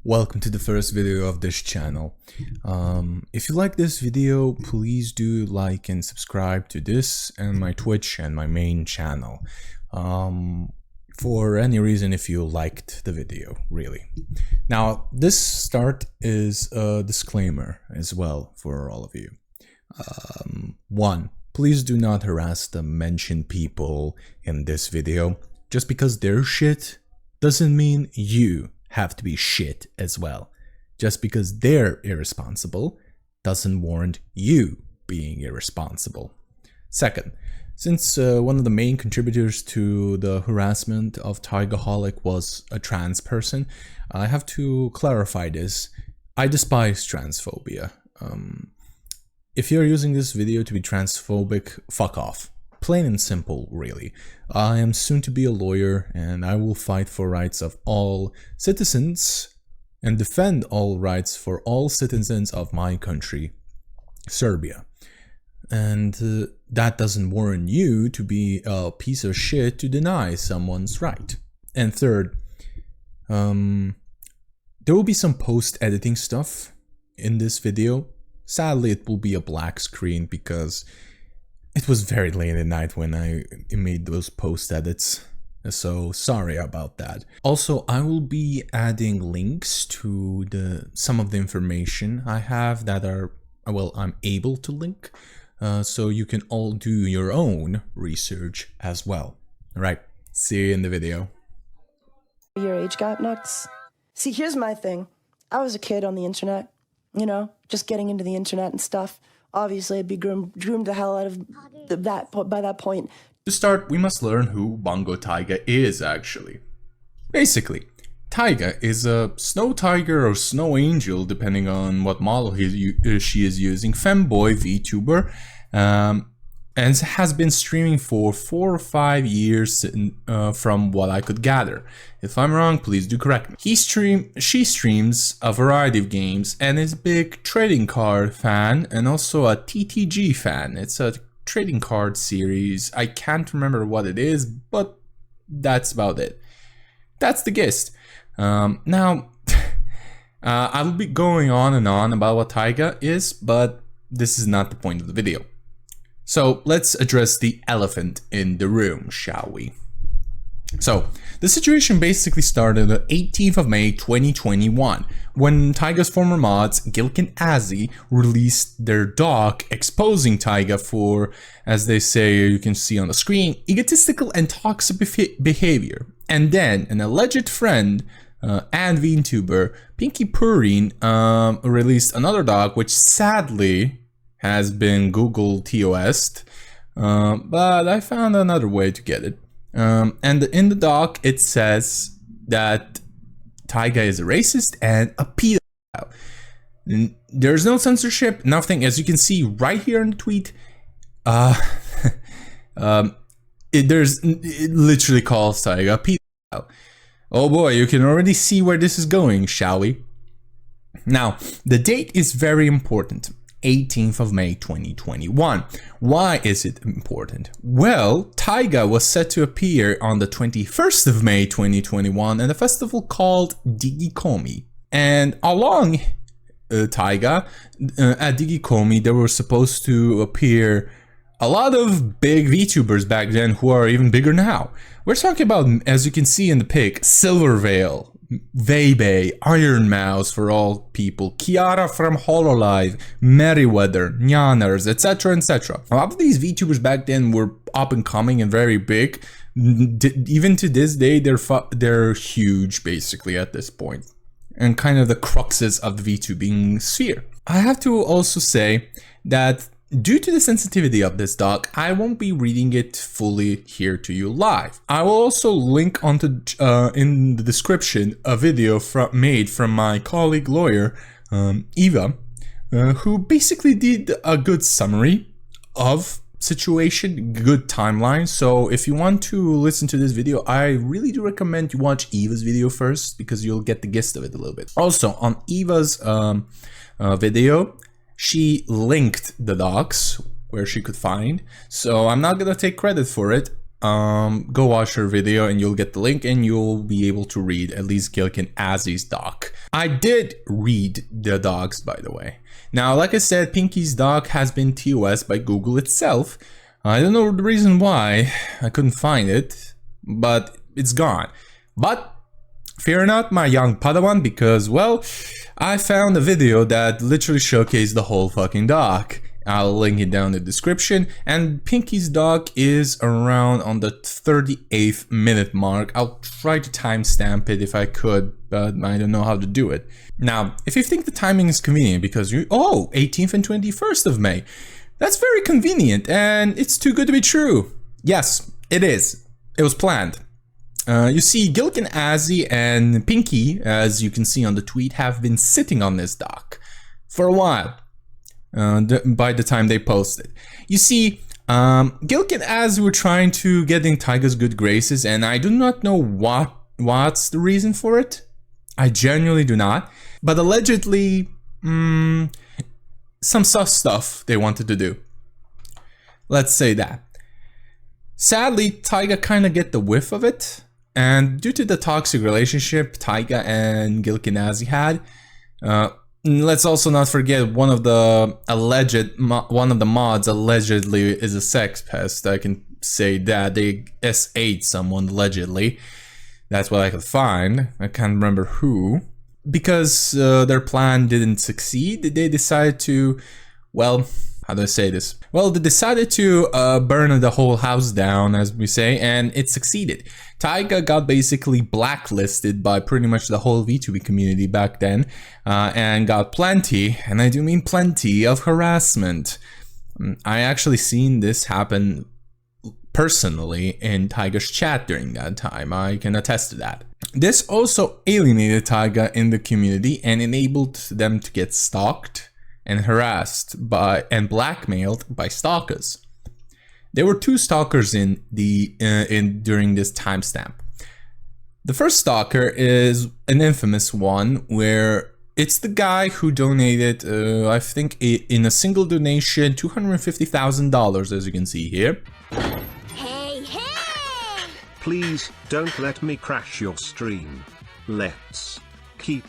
Welcome to the first video of this channel. If you like this video, please do like and subscribe to this and my Twitch and my main channel. For any reason, if you liked the video, really. Now, this start is a disclaimer as well for all of you. 1. Please do not harass the mentioned people in this video. Just because they're shit doesn't mean you have to be shit as well. Just because they're irresponsible doesn't warrant you being irresponsible. Second, since one of the main contributors to the harassment of Taigaholic was a trans person, I have to clarify this. I despise transphobia. If you're using this video to be transphobic, fuck off. Plain and simple, really. I am soon to be a lawyer, and I will fight for rights of all citizens and defend all rights for all citizens of my country, Serbia. And that doesn't warrant you to be a piece of shit to deny someone's right. And third, there will be some post-editing stuff in this video. Sadly, it will be a black screen because it was very late at night when I made those post edits, so sorry about that. Also, I will be adding links to some of the information I have that are, well, I'm able to link, so you can all do your own research as well. Alright, see you in the video. Your age gap, Nux? See, here's my thing. I was a kid on the internet, you know, just getting into the internet and stuff. Obviously, I'd be groomed the hell out of by that point. To start, we must learn who Bongo Taiga is, actually. Basically, Taiga is a snow tiger or snow angel, depending on what model she is using, femboy Vtuber, and has been streaming for 4 or 5 years from what I could gather. If I'm wrong, please do correct me. She streams a variety of games and is a big trading card fan and also a TTG fan. It's a trading card series. I can't remember what it is, but that's about it. That's the gist. Now, I'll be going on and on about what Taiga is, but this is not the point of the video. So let's address the elephant in the room, shall we? So, the situation basically started on the 18th of May 2021, when Taiga's former mods, Gilk and Azzy, released their doc exposing Taiga for, as they say, you can see on the screen, egotistical and toxic behavior. And then, an alleged friend and VTuber, Pinky Purin, released another doc, which sadly has been Google TOS'd, but I found another way to get it. And in the doc, it says that Taiga is a racist and a pedophile. There's no censorship, nothing. As you can see right here in the tweet, it literally calls Taiga a pedophile. Oh boy, you can already see where this is going, shall we? Now, the date is very important. 18th of May 2021. Why is it important? Well, Taiga was set to appear on the 21st of May 2021 at a festival called Digikomi. And along Taiga, at Digikomi, there were supposed to appear a lot of big VTubers back then who are even bigger now. We're talking about, as you can see in the pic, Silvervale, Vebe, Iron Mouse for all people, Kiara from Hololive, Merryweather, Nyaners, etc, etc. A lot of these VTubers back then were up and coming and very big. Even to this day, they're huge basically at this point, and kind of the cruxes of the VTubing sphere. I have to also say that due to the sensitivity of this doc, I won't be reading it fully here to you live. I will also link onto in the description a video made from my colleague lawyer, Eva, who basically did a good summary of situation, good timeline. So if you want to listen to this video, I really do recommend you watch Eva's video first, because you'll get the gist of it a little bit. Also, on Eva's video, she linked the docs where she could find, so I'm not gonna take credit for it. go watch her video and you'll get the link and you'll be able to read at least Gilkin Azzy's doc. I did read the docs, by the way. Now, like I said, Pinky's doc has been TOS by Google itself. I don't know the reason why, I couldn't find it, but it's gone. But fear not, my young Padawan, because, well, I found a video that literally showcased the whole fucking doc. I'll link it down in the description, and Pinky's doc is around on the 38th minute mark. I'll try to timestamp it if I could, but I don't know how to do it. Now, if you think the timing is convenient because you, 18th and 21st of May, that's very convenient and it's too good to be true. Yes, it is. It was planned. You see, Gilkin Azzy and Pinky, as you can see on the tweet, have been sitting on this doc for a while. By the time they posted. You see, Gilkin Azzy were trying to get in Taiga's good graces, and I do not know what's the reason for it. I genuinely do not. But allegedly, some sus stuff they wanted to do. Let's say that. Sadly, Taiga kind of get the whiff of it. And due to the toxic relationship Taiga and Gilkin Azzy had, let's also not forget one of the mods allegedly is a sex pest. I can say that they S8'd someone allegedly. That's what I could find. I can't remember who. Because their plan didn't succeed, they decided to, well, how do I say this? Well, they decided to burn the whole house down, as we say, and it succeeded. Taiga got basically blacklisted by pretty much the whole VTuber community back then, and got plenty, and I do mean plenty, of harassment. I actually seen this happen personally in Taiga's chat during that time. I can attest to that. This also alienated Taiga in the community and enabled them to get stalked and harassed by and blackmailed by stalkers. There were two stalkers during this timestamp. The first stalker is an infamous one where it's the guy who donated, I think in a single donation, $250,000, as you can see here. Hey, hey! Please don't let me crash your stream. Let's keep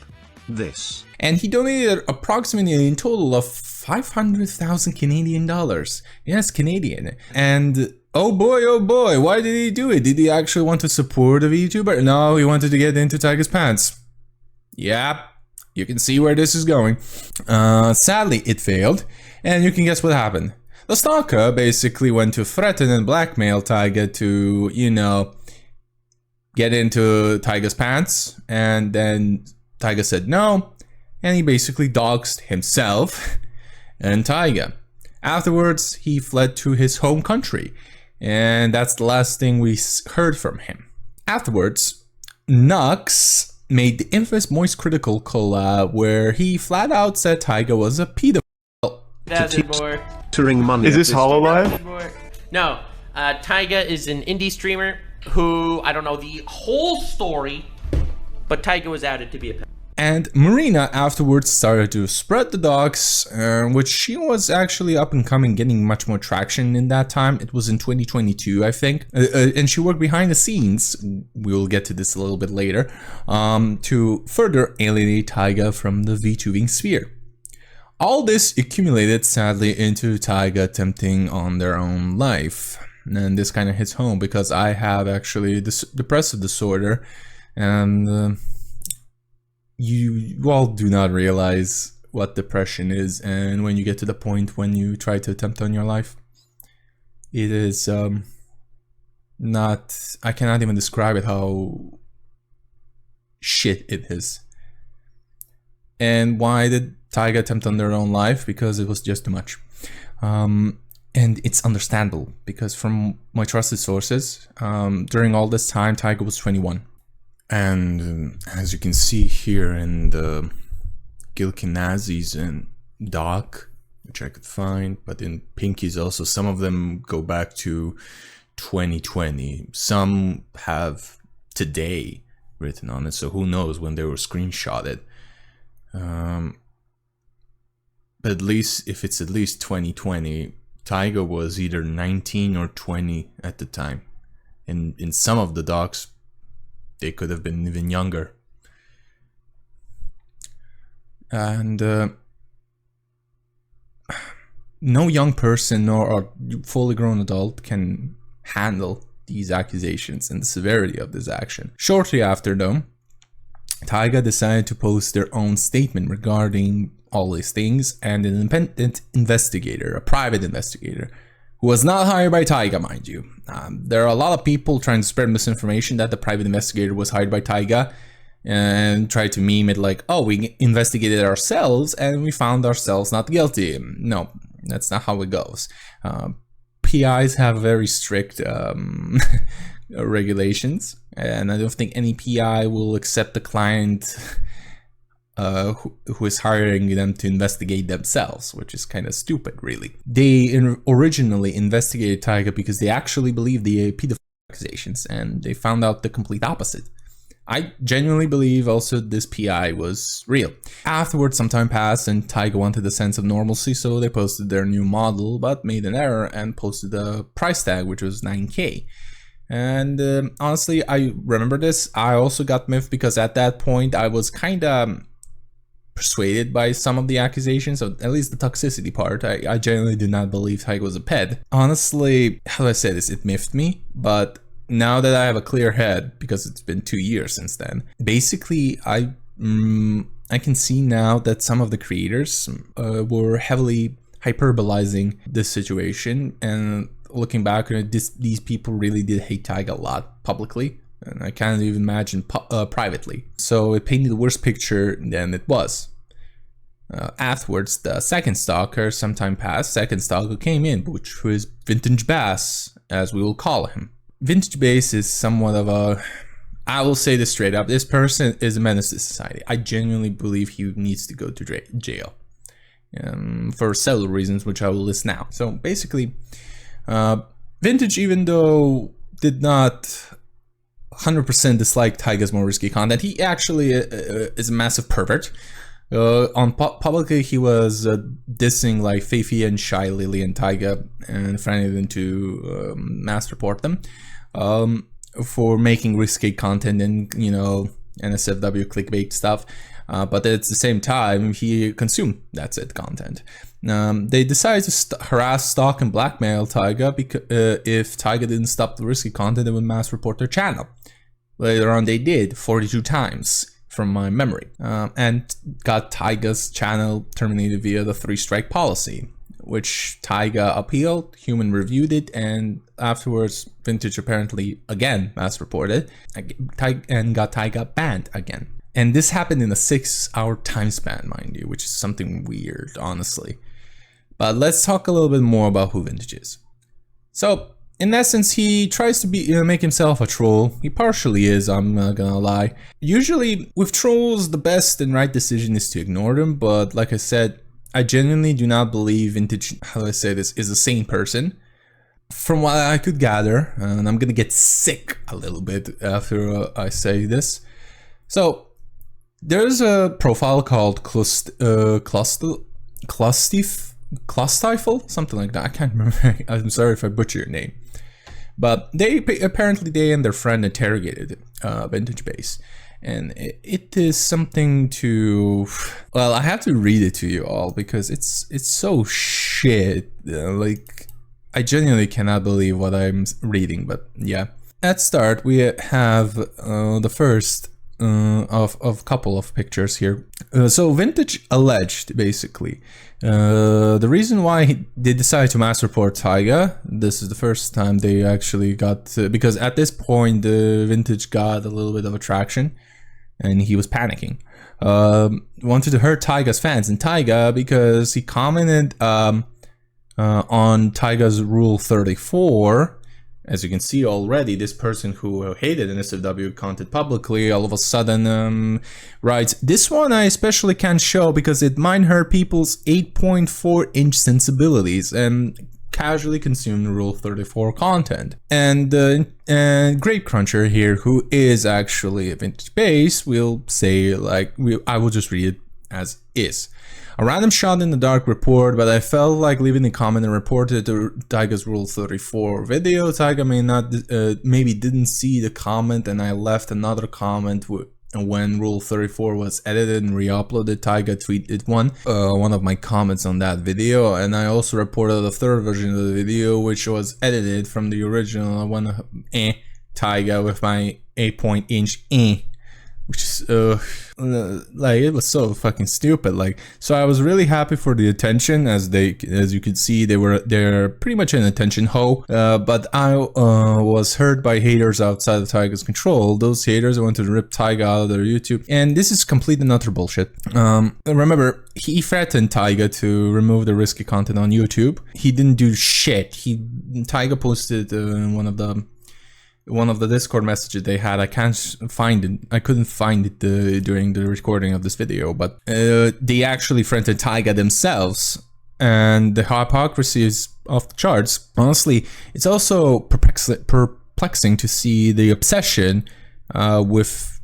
this. And he donated approximately in total of 500,000 Canadian dollars. Yes, Canadian. And oh boy, why did he do it? Did he actually want to support a VTuber? No, he wanted to get into Taiga's pants. Yeah, you can see where this is going. Sadly, it failed. And you can guess what happened. The stalker basically went to threaten and blackmail Taiga to, you know, get into Taiga's pants. And then Taiga said no. And he basically doxed himself and Taiga. Afterwards, he fled to his home country, and that's the last thing we heard from him. Afterwards, Nux made the infamous Moist Critical collab where he flat out said Taiga was a pedophile. Is this HoloLive? No, Taiga is an indie streamer who, I don't know the whole story, but Taiga was outed to be a pedophile. And Marina afterwards started to spread the docs, which she was actually up and coming, getting much more traction in that time. It was in 2022, I think. And she worked behind the scenes, we'll get to this a little bit later, to further alienate Taiga from the VTubing sphere. All this accumulated sadly into Taiga attempting on their own life. And this kind of hits home because I have actually this depressive disorder, and you all do not realize what depression is, and when you get to the point when you try to attempt on your life, it is not, I cannot even describe it how shit it is. And why did Taiga attempt on their own life? Because it was just too much. And it's understandable, because from my trusted sources, during all this time, Taiga was 21. And as you can see here in the Gilkin Azzy's and doc, which I could find, but in Pinky's also, some of them go back to 2020. Some have today written on it, so who knows when they were screenshotted. But at least, if it's at least 2020, Taiga was either 19 or 20 at the time. And in some of the docs, they could have been even younger. And no young person or a fully grown adult can handle these accusations and the severity of this action. Shortly after, though, Taiga decided to post their own statement regarding all these things, and an independent investigator, a private investigator, who was not hired by Taiga, mind you. There are a lot of people trying to spread misinformation that the private investigator was hired by Taiga and try to meme it like, oh, we investigated ourselves and we found ourselves not guilty. No, that's not how it goes. PIs have very strict regulations, and I don't think any PI will accept the client who is hiring them to investigate themselves, which is kind of stupid, really. They originally investigated Taiga because they actually believed the pedophilia accusations, and they found out the complete opposite. I genuinely believe also this PI was real. Afterwards, some time passed and Taiga wanted a sense of normalcy, so they posted their new model, but made an error and posted a price tag, which was 9K. And honestly, I remember this. I also got miffed because at that point I was kind of persuaded by some of the accusations, or at least the toxicity part. I genuinely did not believe Taiga was a ped. Honestly, how do I say this? It miffed me, but now that I have a clear head, because it's been 2 years since then, basically I can see now that some of the creators were heavily hyperbolizing this situation, and looking back, these people really did hate Taiga a lot publicly, and I can't even imagine privately. So it painted a worse picture than it was. Afterwards, the second stalker, some time passed, second stalker came in, which was Vintagebass, as we will call him. Vintagebass is somewhat of a, I will say this straight up, this person is a menace to society. I genuinely believe he needs to go to jail for several reasons, which I will list now. So basically, Vintage, even though did not 100% dislike Taiga's more risky content, he actually is a massive pervert. Publicly, he was dissing like Feifei and Shy Lily and Taiga and threatening them to mass report them for making risky content and, you know, NSFW clickbait stuff. But at the same time, he consumed that said content. They decided to harass, stalk, and blackmail Taiga because if Taiga didn't stop the risky content, they would mass report their channel. Later on, they did 42 times from my memory, and got Taiga's channel terminated via the 3-strike policy, which Taiga appealed, Human reviewed it, and afterwards Vintage apparently again mass reported and got Taiga banned again. And this happened in a 6-hour time span, mind you, which is something weird, honestly. But let's talk a little bit more about who Vintage is. So, in essence, he tries to make himself a troll. He partially is, I'm not gonna lie. Usually, with trolls, the best and right decision is to ignore them, but like I said, I genuinely do not believe Vintage, how do I say this, is a sane person. From what I could gather, and I'm gonna get sick a little bit after I say this. So, there's a profile called Clustifle, something like that. I can't remember. I'm sorry if I butcher your name. But apparently they and their friend interrogated Vintagebass, and it is something to, well, I have to read it to you all because it's so shit. Like, I genuinely cannot believe what I'm reading. But yeah, at start we have the first of couple of pictures here. So Vintage alleged, basically, the reason why they decided to mass report Taiga, this is the first time they actually got, because at this point Vintage got a little bit of attraction and he was panicking. Wanted to hurt Taiga's fans and Taiga because he commented on Taiga's Rule 34. As you can see already, this person who hated NSFW content publicly all of a sudden writes, "This one I especially can't show because it might hurt people's 8.4-inch sensibilities and casually consume Rule 34 content." And Grape Cruncher here, who is actually a Vintagebass, will say, like, I will just read it as is. A random shot in the dark report, but I felt like leaving a comment and reported to Taiga's Rule 34 video. Taiga maybe didn't see the comment, and I left another comment when Rule 34 was edited and re-uploaded. Taiga tweeted one of my comments on that video, and I also reported a third version of the video which was edited from the original one. Taiga with my 8-point-inch which is like, it was so fucking stupid. Like, so I was really happy for the attention, as you could see, they're pretty much an attention hoe, but I was hurt by haters outside of Taiga's control. Those haters wanted to rip Taiga out of their YouTube, and this is complete and utter bullshit. Remember, he threatened Taiga to remove the risky content on YouTube. He didn't do shit. Taiga posted one of the Discord messages they had. I can't find it. I couldn't find it during the recording of this video, but they actually threatened Taiga themselves, and the hypocrisy is off the charts. Honestly, it's also perplexing to see the obsession with,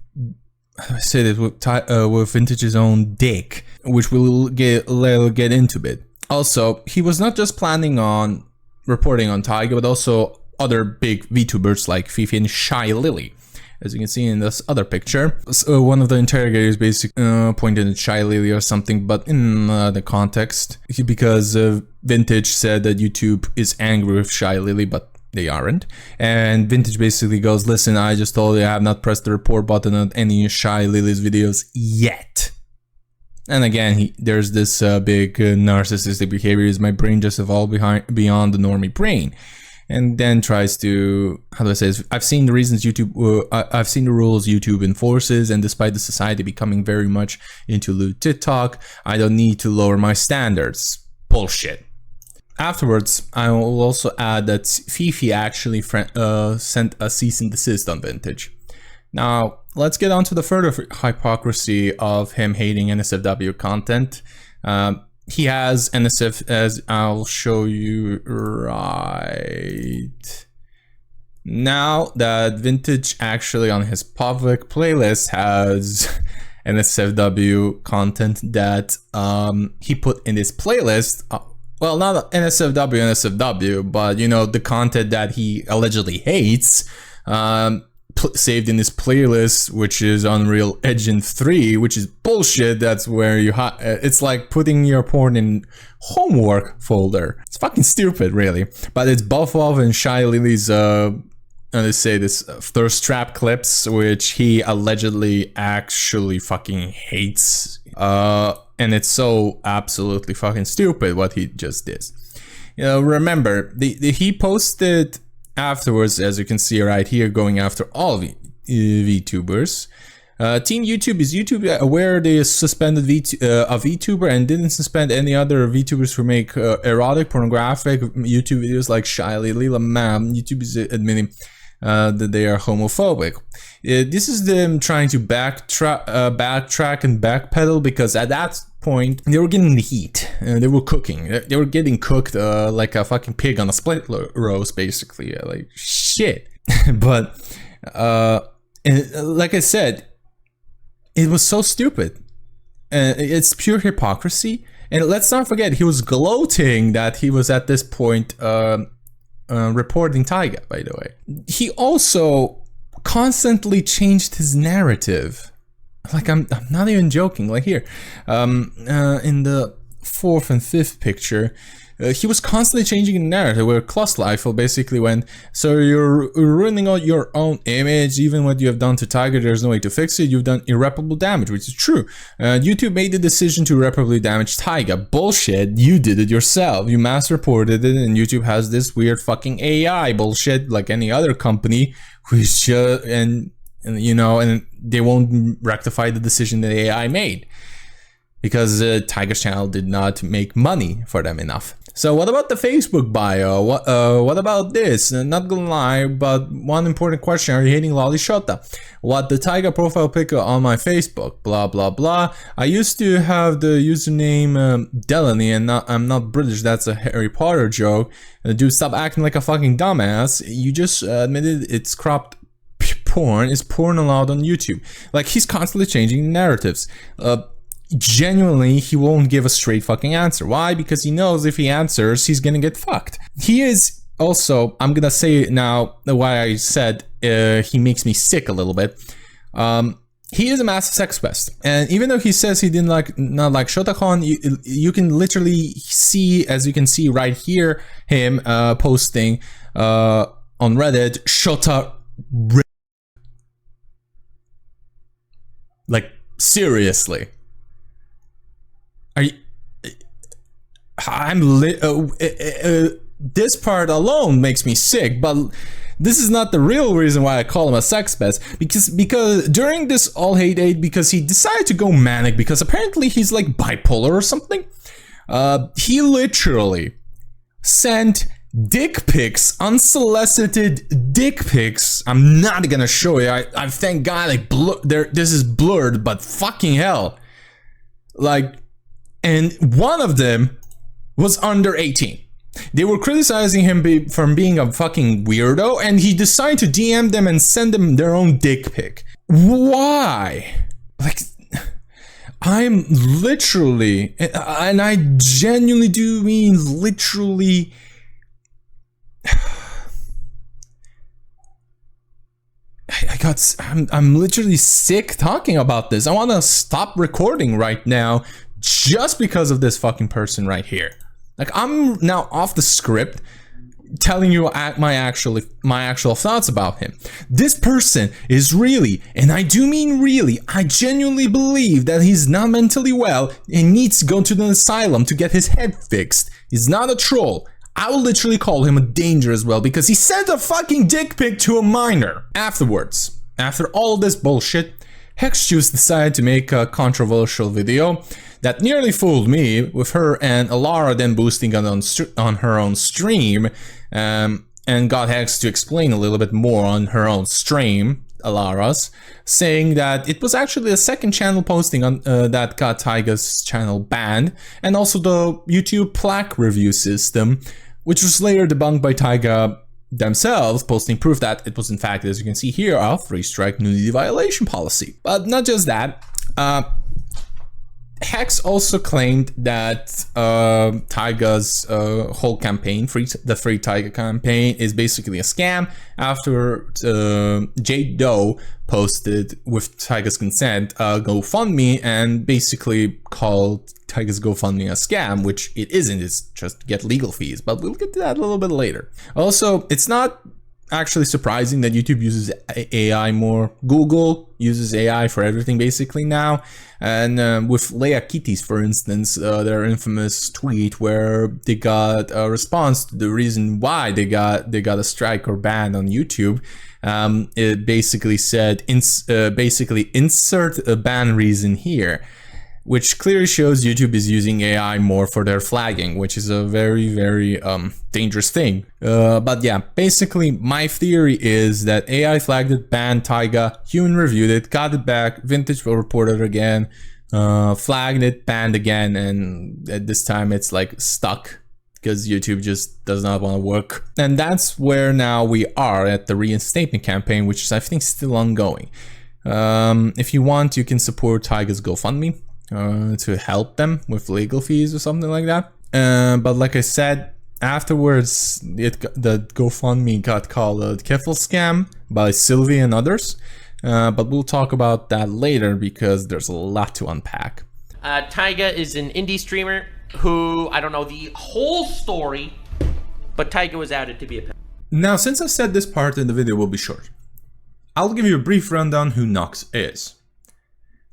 how do I say this, with Vintage's own dick, which we'll get into a bit. Also, he was not just planning on reporting on Taiga, but also other big VTubers like Fifi and Shy Lily. As you can see in this other picture, so one of the interrogators basically pointed at Shy Lily or something, but in the context, because Vintage said that YouTube is angry with Shy Lily, but they aren't. And Vintage basically goes, listen, I just told you I have not pressed the report button on any Shy Lily's videos yet. And again, there's this big narcissistic behavior. Is my brain just evolved beyond the normie brain? And then tries to, how do I say this? I've seen the reasons YouTube, I've seen the rules YouTube enforces, and despite the society becoming very much into lewd TikTok, I don't need to lower my standards. Bullshit. Afterwards, I will also add that Fifi actually sent a cease and desist on Vintage. Now, let's get on to the further hypocrisy of him hating NSFW content. He has NSF, as I'll show you right now, that Vintage actually on his public playlist has NSFW content that he put in his playlist. Well, not NSFW, but you know, the content that he allegedly hates, saved in his playlist, which is Unreal Engine 3, which is bullshit. That's where you it's like putting your porn in homework folder. It's fucking stupid, really. But it's Buffalo and Shy Lily's let's say this thirst trap clips, which he allegedly actually fucking hates, and it's so absolutely fucking stupid what he just did. You know, remember, he posted afterwards, as you can see right here, going after all VTubers. Team YouTube, is YouTube aware they suspended a VTuber and didn't suspend any other VTubers who make erotic, pornographic YouTube videos like Shy Lila Mam? YouTube is admitting that they are homophobic. This is them trying to backtrack and backpedal, because at that point they were getting the heat. They were cooking. They were getting cooked like a fucking pig on a split roast, basically. Like shit. But and like I said, it was so stupid. It's pure hypocrisy. And let's not forget, he was gloating that he was at this point reporting Taiga, by the way. He also constantly changed his narrative. Like, I'm not even joking. Like here, in the 4th and 5th picture, he was constantly changing the narrative, where Clustlife basically went, so you're ruining all your own image. Even what you have done to Taiga, there's no way to fix it. You've done irreparable damage, which is true. YouTube made the decision to irreparably damage Taiga. Bullshit. You did it yourself. You mass reported it, and YouTube has this weird fucking AI bullshit like any other company, which just, and you know, and they won't rectify the decision that AI made, because Taiga's channel did not make money for them enough. So what about the Facebook bio? What about this? Not gonna lie, but one important question: are you hating Lolly Shota? What, the Taiga profile pic on my Facebook? Blah blah blah. I used to have the username Delaney, and I'm not British. That's a Harry Potter joke. Dude, stop acting like a fucking dumbass. You just admitted it's cropped porn. Is porn allowed on YouTube? Like, he's constantly changing narratives. genuinely, he won't give a straight fucking answer. Why? Because he knows if he answers, he's gonna get fucked. He is also, I'm gonna say it now, why I said he makes me sick a little bit. He is a massive sex pest, and even though he says he didn't not like Shotacon, you can literally see, as you can see right here, him posting on Reddit, Shota. Like, seriously. Are you? This part alone makes me sick, but this is not the real reason why I call him a sex pest. Because during this all hate, because he decided to go manic, because apparently he's like bipolar or something. He literally sent dick pics, unsolicited dick pics. I'm not gonna show you. I thank God, like, this is blurred, but fucking hell, like, and one of them was under 18. They were criticizing him for being a fucking weirdo, and he decided to DM them and send them their own dick pic. Why? Like, I'm literally, and I genuinely do mean literally, I'm literally sick talking about this. I want to stop recording right now just because of this fucking person right here. Like, I'm now off the script telling you my actual thoughts about him. This person is really, and I do mean really, I genuinely believe that he's not mentally well and needs to go to the asylum to get his head fixed. He's not a troll. I will literally call him a danger as well, because he sent a fucking dick pic to a minor. Afterwards, after all this bullshit, Hexjuice decided to make a controversial video that nearly fooled me, with her and Alara then boosting on her own stream, and got Hex to explain a little bit more on her own stream, Alara's, saying that it was actually the second channel posting on that got Taiga's channel banned, and also the YouTube plaque review system, which was later debunked by Taiga themselves, posting proof that it was in fact, as you can see here, a 3-strike nudity violation policy. But not just that, Hex also claimed that Taiga's whole campaign, the Free Taiga campaign, is basically a scam after Jade Doe posted, with Taiga's consent, a GoFundMe, and basically called Taiga's GoFundMe a scam, which it isn't. It's just to get legal fees, but we'll get to that a little bit later. Also, it's not actually surprising that YouTube uses AI more. Google uses AI for everything basically now, and with Leia Kitties, for instance, their infamous tweet where they got a response to the reason why they got a strike or ban on YouTube. It basically said, basically insert a ban reason here, which clearly shows YouTube is using AI more for their flagging, which is a very, very dangerous thing. But yeah, basically my theory is that AI flagged it, banned Taiga, human reviewed it, got it back, Vintage will report it again, flagged it, banned again, and at this time it's like stuck because YouTube just does not want to work. And that's where now we are at the reinstatement campaign, which is, I think, still ongoing. If you want, you can support Taiga's GoFundMe to help them with legal fees or something like that. But like I said, afterwards the GoFundMe got called a Keffel scam by Sylvie and others, but we'll talk about that later because there's a lot to unpack. Taiga is an indie streamer who, I don't know the whole story, but Taiga was outed to be a pimp. Now, since I said this part in the video will be short, I'll give you a brief rundown who Nux is.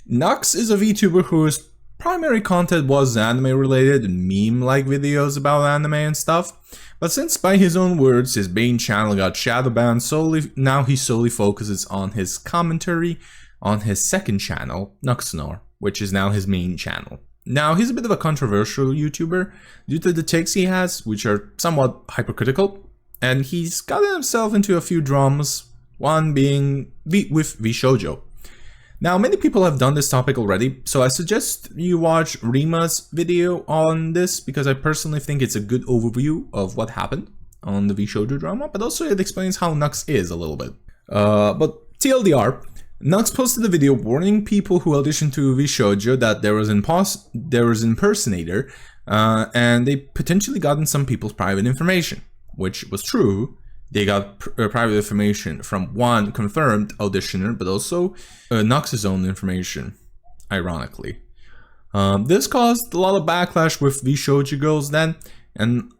Nux is a VTuber whose primary content was anime related and meme-like videos about anime and stuff, but since, by his own words, his main channel got shadow banned now he solely focuses on his commentary on his second channel, Nuxnor, which is now his main channel. Now, he's a bit of a controversial YouTuber due to the takes he has, which are somewhat hypercritical, and he's gotten himself into a few dramas, one being with VShoujo. Now, many people have done this topic already, so I suggest you watch Rima's video on this, because I personally think it's a good overview of what happened on the VShoujo drama, but also it explains how Nux is a little bit. But TLDR, Nux posted a video warning people who auditioned to VShoujo that there was an impersonator, and they potentially gotten some people's private information, which was true. They got private information from one confirmed auditioner, but also Nux's own information, ironically. This caused a lot of backlash with VShoujo girls then, and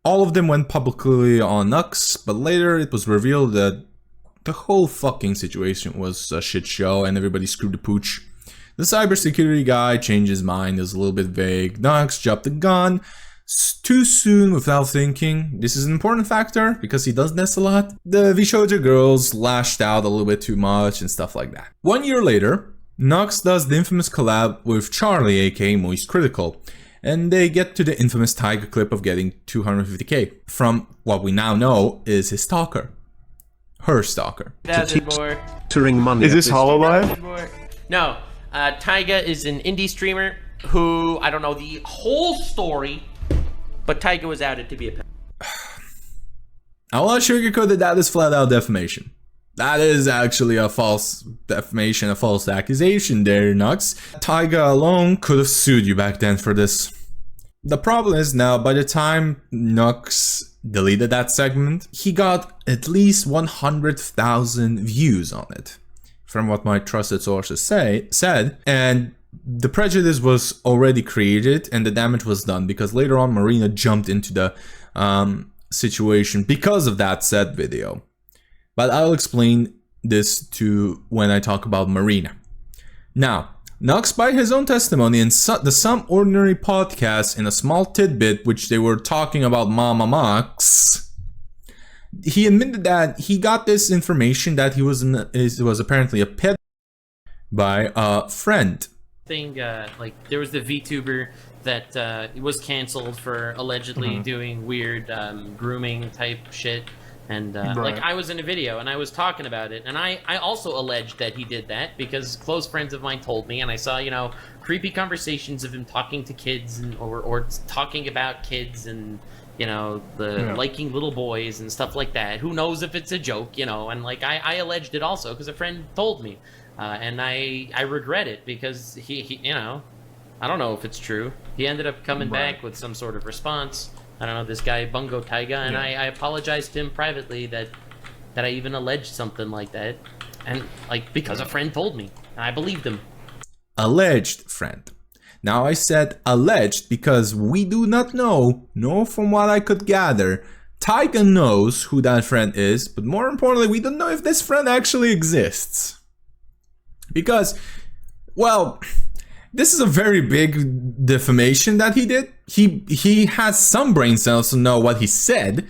all of them went publicly on Nux, but later it was revealed that the whole fucking situation was a shit show and everybody screwed the pooch. The cybersecurity guy changed his mind, it was a little bit vague. Nux dropped the gun too soon without thinking. This is an important factor because he does this a lot. The VShoujo girls lashed out a little bit too much and stuff like that. 1 year later, Nux does the infamous collab with Charlie, aka Moist Critical, and they get to the infamous Taiga clip of getting 250k from what we now know is his stalker. Her stalker. Money is this HoloLive? No, Taiga is an indie streamer who, I don't know the whole story, but Taiga was outed to be a pedophile. I want to sugarcoat that is flat out defamation. That is actually a false defamation, a false accusation there, Nux. Taiga alone could have sued you back then for this. The problem is now, by the time Nux deleted that segment, he got at least 100,000 views on it, from what my trusted sources said, and the prejudice was already created and the damage was done because later on Marina jumped into the situation because of that said video. But I'll explain this when I talk about Marina. Now, Nux, by his own testimony in the Some Ordinary podcast, in a small tidbit which they were talking about Mama Max, he admitted that he got this information that he was apparently a pet by a friend. Like there was the VTuber that was canceled for allegedly doing weird grooming type shit. And like I was in a video and I was talking about it, and I also alleged that he did that because close friends of mine told me, and I saw, you know, creepy conversations of him talking to kids and or talking about kids and, you know, liking little boys and stuff like that. Who knows if it's a joke, you know? And like I alleged it also because a friend told me, and I regret it because he you know, I don't know if it's true. He ended up coming back with some sort of response. I don't know, this guy Bungo Taiga, and I apologized to him privately that I even alleged something like that, and like because a friend told me, and I believed him. Alleged friend. Now I said alleged because we do not know, nor from what I could gather, Taiga knows who that friend is, but more importantly, we don't know if this friend actually exists. Because, well, this is a very big defamation that he did. He has some brain cells to know what he said,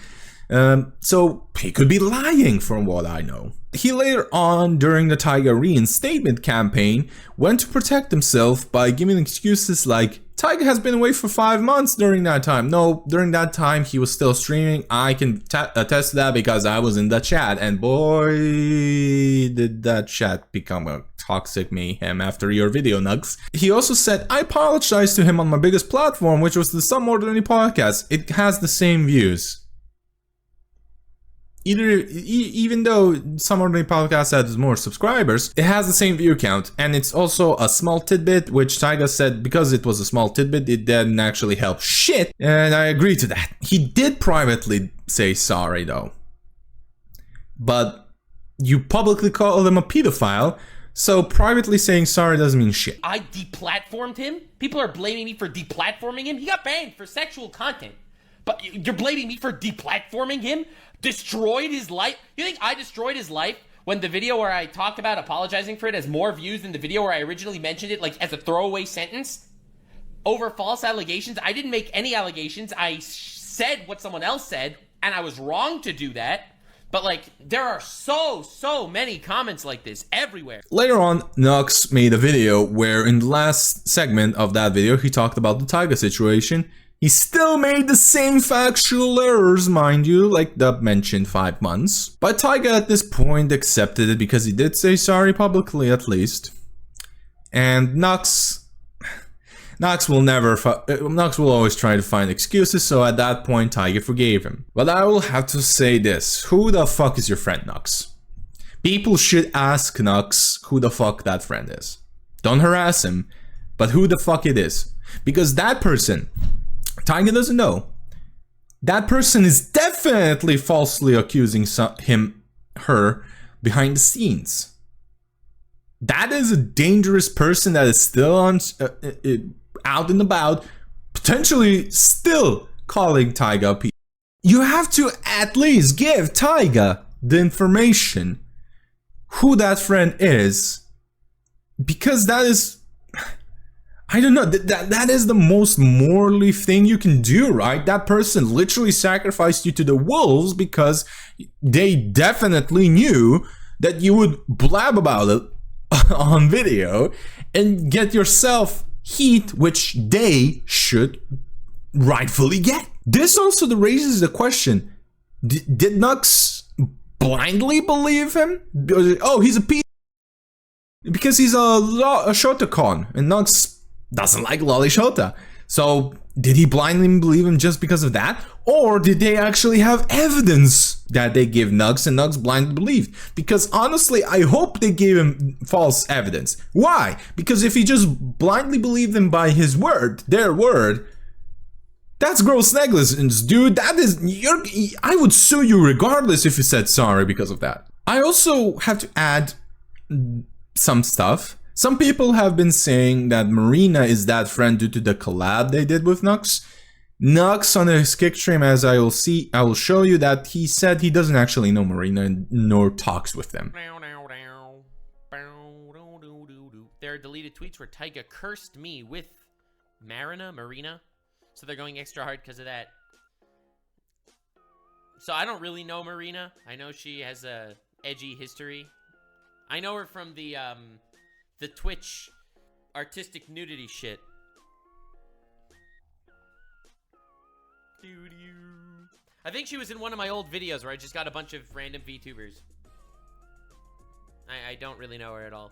so he could be lying from what I know. He later on, during the Taiga reinstatement campaign, went to protect himself by giving excuses like, Taiga has been away for 5 months during that time. No, during that time he was still streaming. I can attest to that because I was in the chat, and boy, did that chat become a toxic mayhem after your video, Nux. He also said, I apologized to him on my biggest platform, which was the Some Ordinary podcast. It has the same views. Even though Some Ordinary Podcast has more subscribers, it has the same view count, and it's also a small tidbit, which Taiga said because it was a small tidbit, it didn't actually help shit, and I agree to that. He did privately say sorry though, but you publicly call him a pedophile, so privately saying sorry doesn't mean shit. I deplatformed him? People are blaming me for deplatforming him? He got banned for sexual content, but you're blaming me for deplatforming him? Destroyed his life? You think I destroyed his life when the video where I talked about apologizing for it has more views than the video where I originally mentioned it, like as a throwaway sentence over false allegations? I didn't make any allegations. I said what someone else said, and I was wrong to do that. But like, there are so many comments like this everywhere. Later on, Nux made a video where in the last segment of that video, he talked about the Taiga situation. He still made the same factual errors, mind you, like the mentioned 5 months. But Taiga at this point accepted it because he did say sorry publicly at least. And Nux will always try to find excuses, so at that point Taiga forgave him. But I will have to say this, who the fuck is your friend, Nux? People should ask Nux who the fuck that friend is. Don't harass him, but who the fuck it is. Because that person, Taiga doesn't know. That person is definitely falsely accusing her behind the scenes. That is a dangerous person that is still on out and about, potentially still calling Taiga a P. You have to at least give Taiga the information who that friend is, because that is, I don't know, that is the most morally thing you can do, right? That person literally sacrificed you to the wolves because they definitely knew that you would blab about it on video and get yourself heat, which they should rightfully get. This also raises the question, did Nux blindly believe him? Oh, he's a P because he's a Shotacon, and Nux doesn't like Lolly Shota. So did he blindly believe him just because of that? Or did they actually have evidence that they give Nux and Nux blindly believed? Because honestly, I hope they gave him false evidence. Why? Because if he just blindly believed them by his word, their word, that's gross negligence, dude. That is, I would sue you regardless if you said sorry because of that. I also have to add some stuff. Some people have been saying that Marina is that friend due to the collab they did with Nux. Nux on his kick stream, as I will show you that he said he doesn't actually know Marina nor talks with them. There are deleted tweets where Taiga cursed me with Marina. So they're going extra hard because of that. So I don't really know Marina. I know she has a edgy history. I know her from the Twitch artistic nudity shit. I think she was in one of my old videos where I just got a bunch of random VTubers. I don't really know her at all.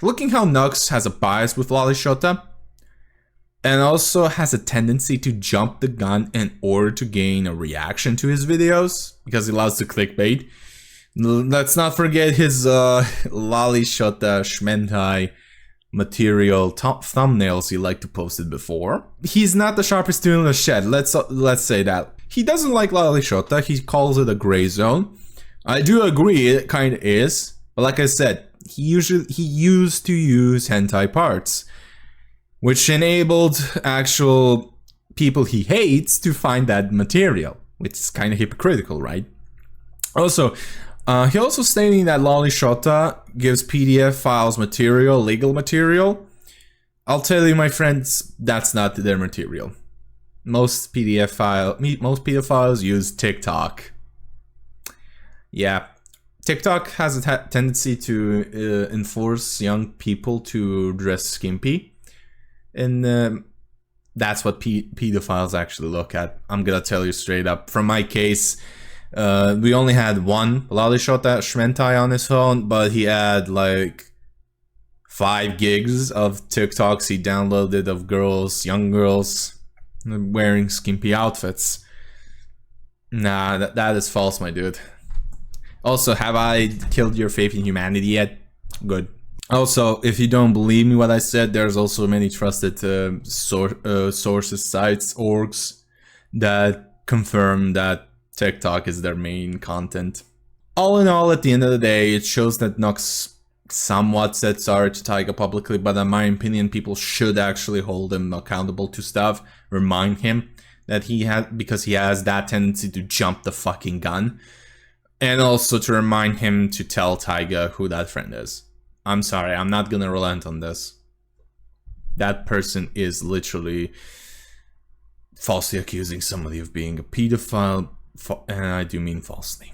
Looking how Nux has a bias with Lolly Shota, and also has a tendency to jump the gun in order to gain a reaction to his videos, because he loves to clickbait. Let's not forget his Lolly Shota Shmentai material top thumbnails he liked to post it before. He's not the sharpest tool in the shed, let's say that. He doesn't like Lolly Shota, he calls it a gray zone. I do agree, it kind of is, but like I said, he used to use hentai parts, which enabled actual people he hates to find that material, which is kind of hypocritical, right? Also, he also stating that Lolly Shota gives PDF files material, legal material. I'll tell you, my friends, that's not their material. Most PDF files use TikTok. Yeah. TikTok has a tendency to enforce young people to dress skimpy, and that's what pedophiles actually look at. I'm gonna tell you straight up. From my case, we only had one Lolly Shota Shmentai on his phone, but he had like 5 gigs of TikToks he downloaded of girls, young girls, wearing skimpy outfits. Nah, that is false, my dude. Also, have I killed your faith in humanity yet? Good. Also, if you don't believe me what I said, there's also many trusted sources, sites, orgs that confirm that TikTok is their main content. All in all, at the end of the day, it shows that Nux somewhat said sorry to Taiga publicly, but in my opinion, people should actually hold him accountable to stuff, remind him that because he has that tendency to jump the fucking gun. And also to remind him to tell Taiga who that friend is. I'm sorry, I'm not gonna relent on this. That person is literally falsely accusing somebody of being a pedophile, and I do mean falsely.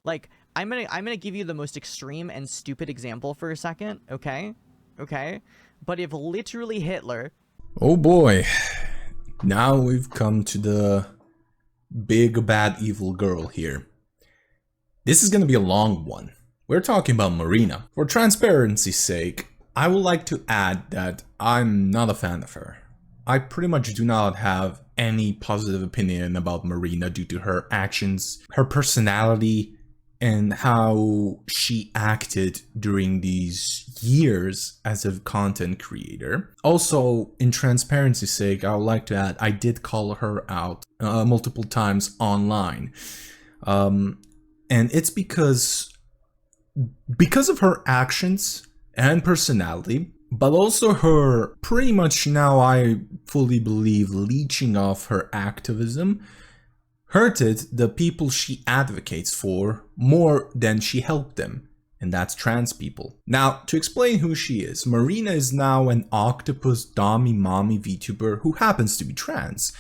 Like, I'm gonna give you the most extreme and stupid example for a second, okay? Okay? But if literally Hitler... Oh boy. Now we've come to the big bad evil girl here. This is gonna be a long one. We're talking about Marina. For transparency's sake, I would like to add that I'm not a fan of her. I pretty much do not have any positive opinion about Marina due to her actions, her personality, and how she acted during these years as a content creator. Also, in transparency's sake, I would like to add, I did call her out multiple times online. And it's because of her actions and personality, but also her pretty much now, I fully believe, leeching off her activism hurted the people she advocates for more than she helped them, and that's trans people. Now, to explain who she is, Marina is now an octopus dommy mommy VTuber who happens to be trans,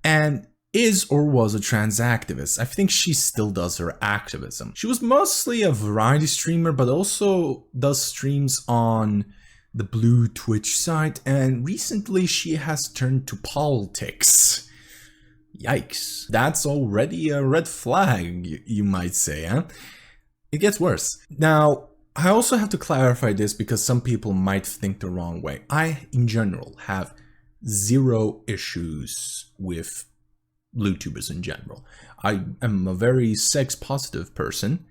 and is or was a trans activist. I think she still does her activism. She was mostly a variety streamer, but also does streams on the blue Twitch site, and recently she has turned to politics. Yikes. That's already a red flag, you might say, huh? It gets worse. Now, I also have to clarify this because some people might think the wrong way. I, in general, have zero issues with Vtubers in general. I am a very sex-positive person.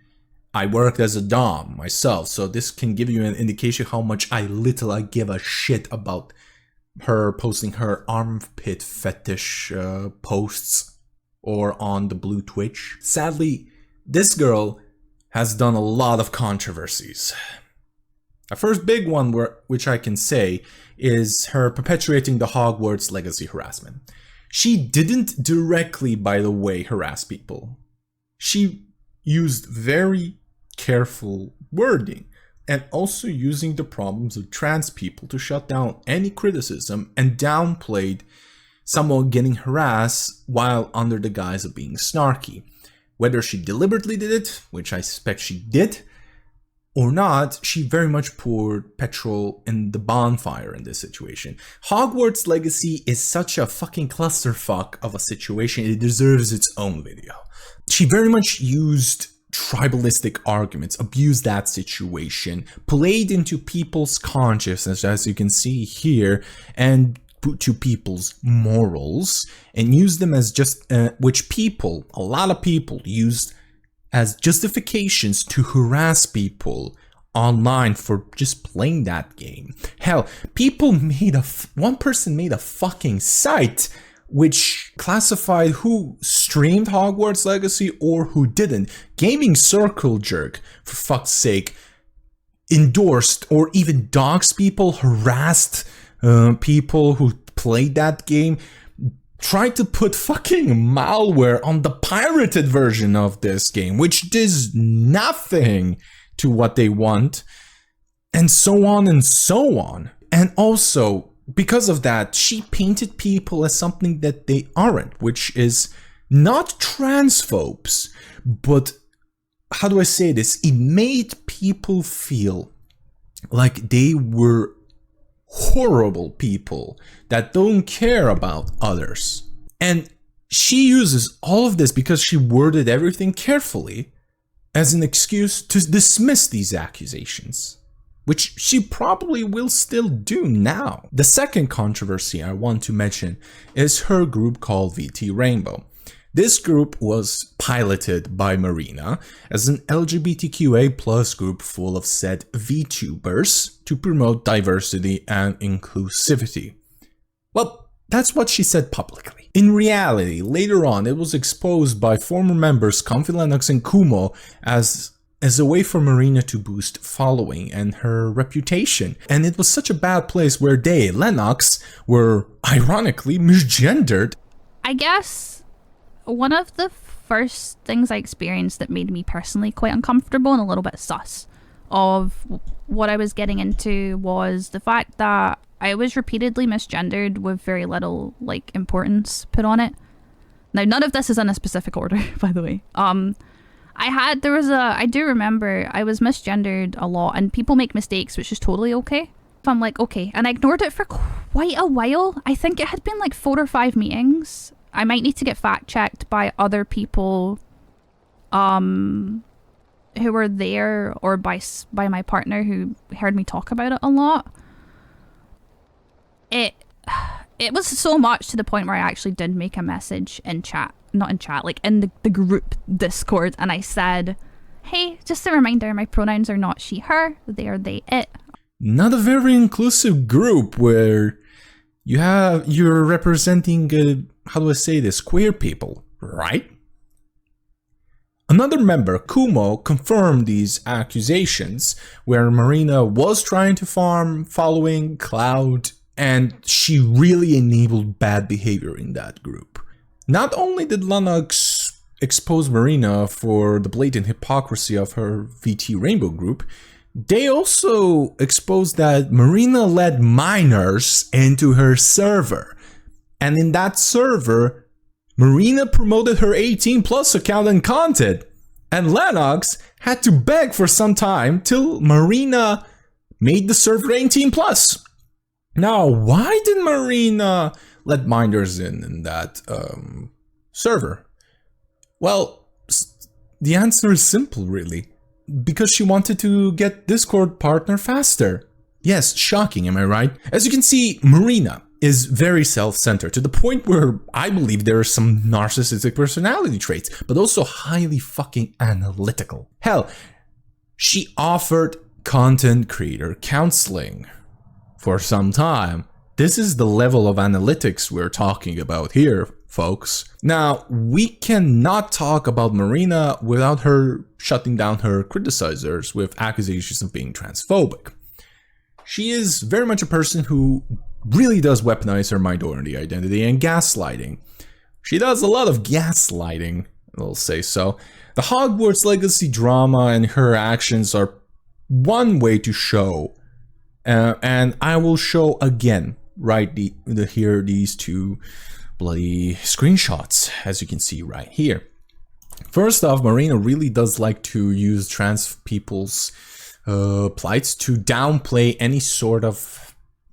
I worked as a dom myself, so this can give you an indication how much I give a shit about her posting her armpit fetish posts or on the blue Twitch. Sadly, this girl has done a lot of controversies. A first big one which I can say is her perpetuating the Hogwarts legacy harassment. She didn't directly, by the way, harass people. She used very careful wording, and also using the problems of trans people to shut down any criticism and downplayed someone getting harassed while under the guise of being snarky. Whether she deliberately did it, which I suspect she did, or not, she very much poured petrol in the bonfire in this situation. Hogwarts Legacy is such a fucking clusterfuck of a situation, it deserves its own video. She very much used tribalistic arguments, abused that situation, played into people's consciousness, as you can see here, and to people's morals, and used them as just, which people, a lot of people used as justifications to harass people online for just playing that game. Hell, people made one person made a fucking site which classified who streamed Hogwarts Legacy or who didn't. Gaming Circle Jerk, for fuck's sake, endorsed or even doxed people, harassed people who played that game, tried to put fucking malware on the pirated version of this game, which does nothing to what they want, and so on and so on. And also, because of that, she painted people as something that they aren't, which is not transphobes, but how do I say this? It made people feel like they were horrible people that don't care about others. And she uses all of this because she worded everything carefully as an excuse to dismiss these accusations, which she probably will still do now. The second controversy I want to mention is her group called VT Rainbow. This group was piloted by Marina as an LGBTQA+ group full of said VTubers to promote diversity and inclusivity. Well, that's what she said publicly. In reality, later on, it was exposed by former members Comfy Lennox and Kumo as a way for Marina to boost following and her reputation. And it was such a bad place where they, Lennox, were ironically misgendered. I guess one of the first things I experienced that made me personally quite uncomfortable and a little bit sus of what I was getting into was the fact that I was repeatedly misgendered with very little like importance put on it. Now, none of this is in a specific order, by the way. I do remember I was misgendered a lot, and people make mistakes, which is totally okay. I'm like, okay. And I ignored it for quite a while. I think it had been like 4 or 5 meetings. I might need to get fact checked by other people who were there, or by my partner who heard me talk about it a lot. it was so much to the point where I actually did make a message in chat, not in chat, like in the group Discord, and I said, hey, just a reminder, my pronouns are not she, her, they are they, it. Not a very inclusive group where you're representing, how do I say this, queer people, right? Another member, Kumo, confirmed these accusations, where Marina was trying to farm following Cloud, and she really enabled bad behavior in that group. Not only did Lennox expose Marina for the blatant hypocrisy of her VT Rainbow group, they also exposed that Marina let minors into her server. And in that server, Marina promoted her 18+ account and content, and Lennox had to beg for some time till Marina made the server 18+. Now, why did Marina let minors in that server? Well, the answer is simple, really. Because she wanted to get Discord partner faster. Yes, shocking, am I right? As you can see, Marina is very self-centered, to the point where I believe there are some narcissistic personality traits, but also highly fucking analytical. Hell, she offered content creator counseling for some time. This is the level of analytics we're talking about here, folks. Now, we cannot talk about Marina without her shutting down her criticizers with accusations of being transphobic. She is very much a person who really does weaponize her minority identity and gaslighting. She does a lot of gaslighting, I'll say so. The Hogwarts Legacy drama and her actions are one way to show, and I will show again, right here, these two bloody screenshots, as you can see right here. First off, Marina really does like to use trans people's plights to downplay any sort of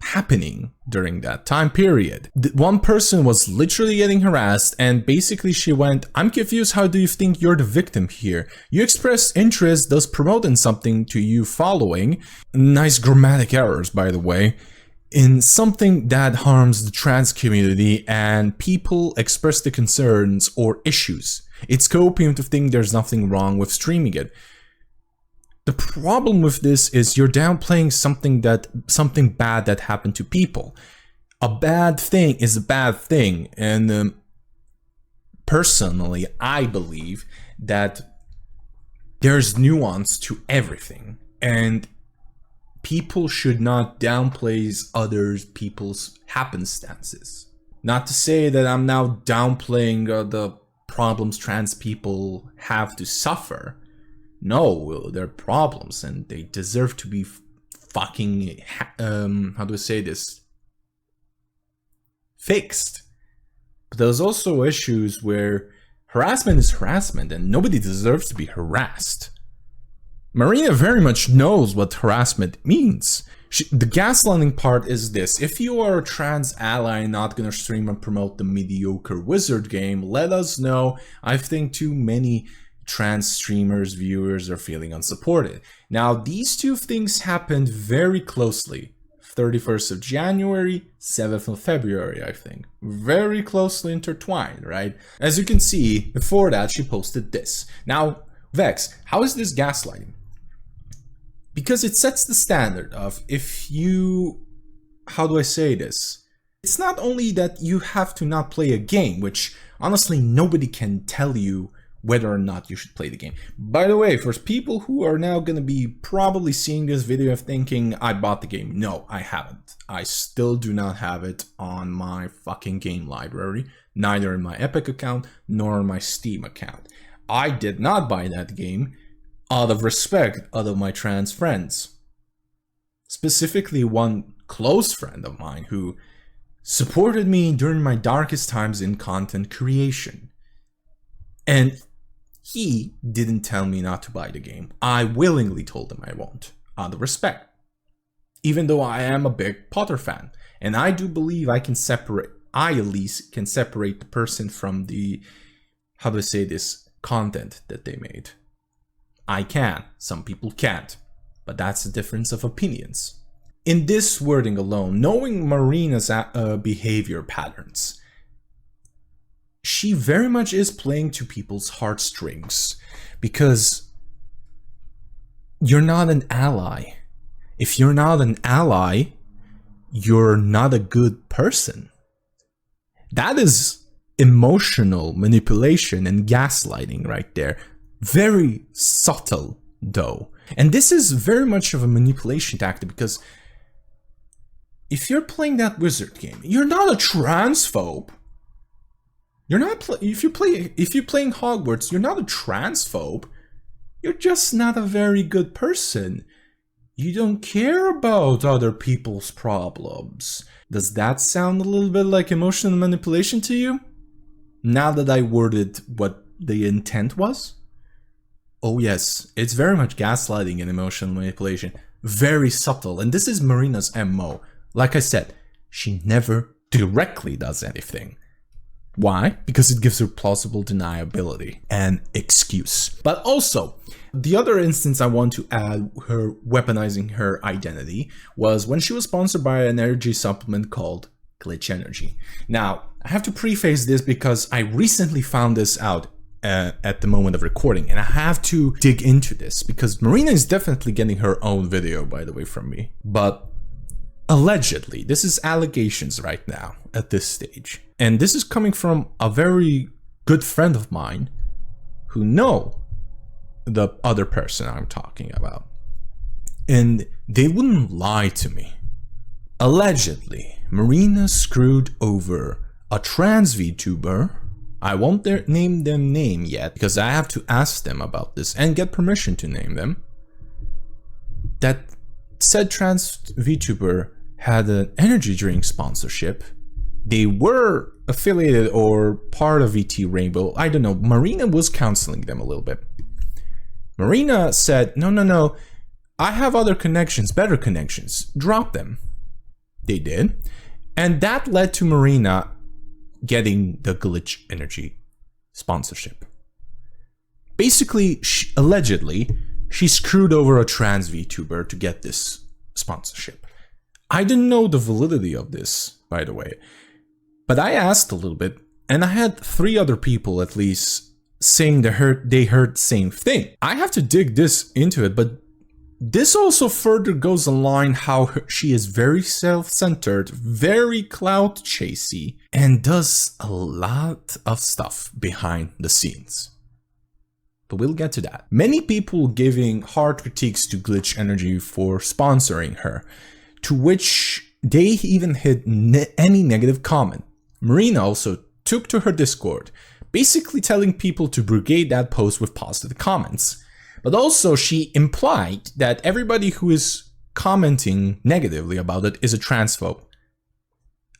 happening during that time period. One person was literally getting harassed, and basically she went, I'm confused, how do you think you're the victim here? You expressed interest, thus promoting something to you following, nice grammatic errors by the way, in something that harms the trans community, and people express the concerns or issues. It's copium to think there's nothing wrong with streaming it. The problem with this is you're downplaying something bad that happened to people. A bad thing is a bad thing, and personally, I believe that there's nuance to everything, and people should not downplay other people's happenstances. Not to say that I'm now downplaying the problems trans people have to suffer. No, they're problems and they deserve to be fucking, how do I say this? Fixed. But there's also issues where harassment is harassment and nobody deserves to be harassed. Marina very much knows what harassment means. The gaslighting part is this: if you are a trans ally not gonna stream and promote the mediocre wizard game, let us know. I think too many trans streamers, viewers are feeling unsupported. Now, these two things happened very closely. 31st of January, 7th of February, I think. Very closely intertwined, right? As you can see, before that, she posted this. Now, Vex, how is this gaslighting? Because it sets the standard of if you, how do I say this? It's not only that you have to not play a game, which honestly nobody can tell you whether or not you should play the game. By the way, for people who are now going to be probably seeing this video thinking, I bought the game. No, I haven't. I still do not have it on my fucking game library, neither in my Epic account nor in my Steam account. I did not buy that game out of respect of my trans friends. Specifically one close friend of mine who supported me during my darkest times in content creation. And he didn't tell me not to buy the game. I willingly told him I won't, out of respect. Even though I am a big Potter fan, and I do believe I at least can separate the person from the, how do I say this, content that they made. I can, some people can't, but that's the difference of opinions. in this wording alone, knowing Marina's behavior patterns, she very much is playing to people's heartstrings, because you're not an ally. If you're not an ally, you're not a good person. That is emotional manipulation and gaslighting right there. Very subtle, though. And this is very much of a manipulation tactic, because if you're playing that wizard game, you're not a transphobe. You're not if you're playing Hogwarts, you're not a transphobe. You're just not a very good person. You don't care about other people's problems. Does that sound a little bit like emotional manipulation to you? Now that I worded what the intent was? Oh yes, it's very much gaslighting and emotional manipulation. Very subtle, and this is Marina's MO. Like I said, she never directly does anything. Why? Because it gives her plausible deniability and excuse. But also, the other instance I want to add, her weaponizing her identity, was when she was sponsored by an energy supplement called Glitch Energy. Now, I have to preface this because I recently found this out at the moment of recording, and I have to dig into this because Marina is definitely getting her own video, by the way, from me. But allegedly, this is allegations right now at this stage. And this is coming from a very good friend of mine who know the other person I'm talking about. And they wouldn't lie to me. Allegedly, Marina screwed over a trans VTuber. I won't name them name yet because I have to ask them about this and get permission to name them. That said trans VTuber had an energy drink sponsorship. They were affiliated or part of VT Rainbow. I don't know. Marina was counseling them a little bit. Marina said, no, I have other connections, better connections. Drop them. They did. And that led to Marina getting the Glitch Energy sponsorship. Basically, allegedly, she screwed over a trans VTuber to get this sponsorship. I didn't know the validity of this, by the way. But I asked a little bit, and I had 3 other people at least saying they heard the same thing. I have to dig this into it, but this also further goes on line how she is very self-centered, very clout chasey, and does a lot of stuff behind the scenes. But we'll get to that. Many people giving hard critiques to Glitch Energy for sponsoring her, to which they even hit any negative comment. Marina also took to her Discord, basically telling people to brigade that post with positive comments. But also she implied that everybody who is commenting negatively about it is a transphobe.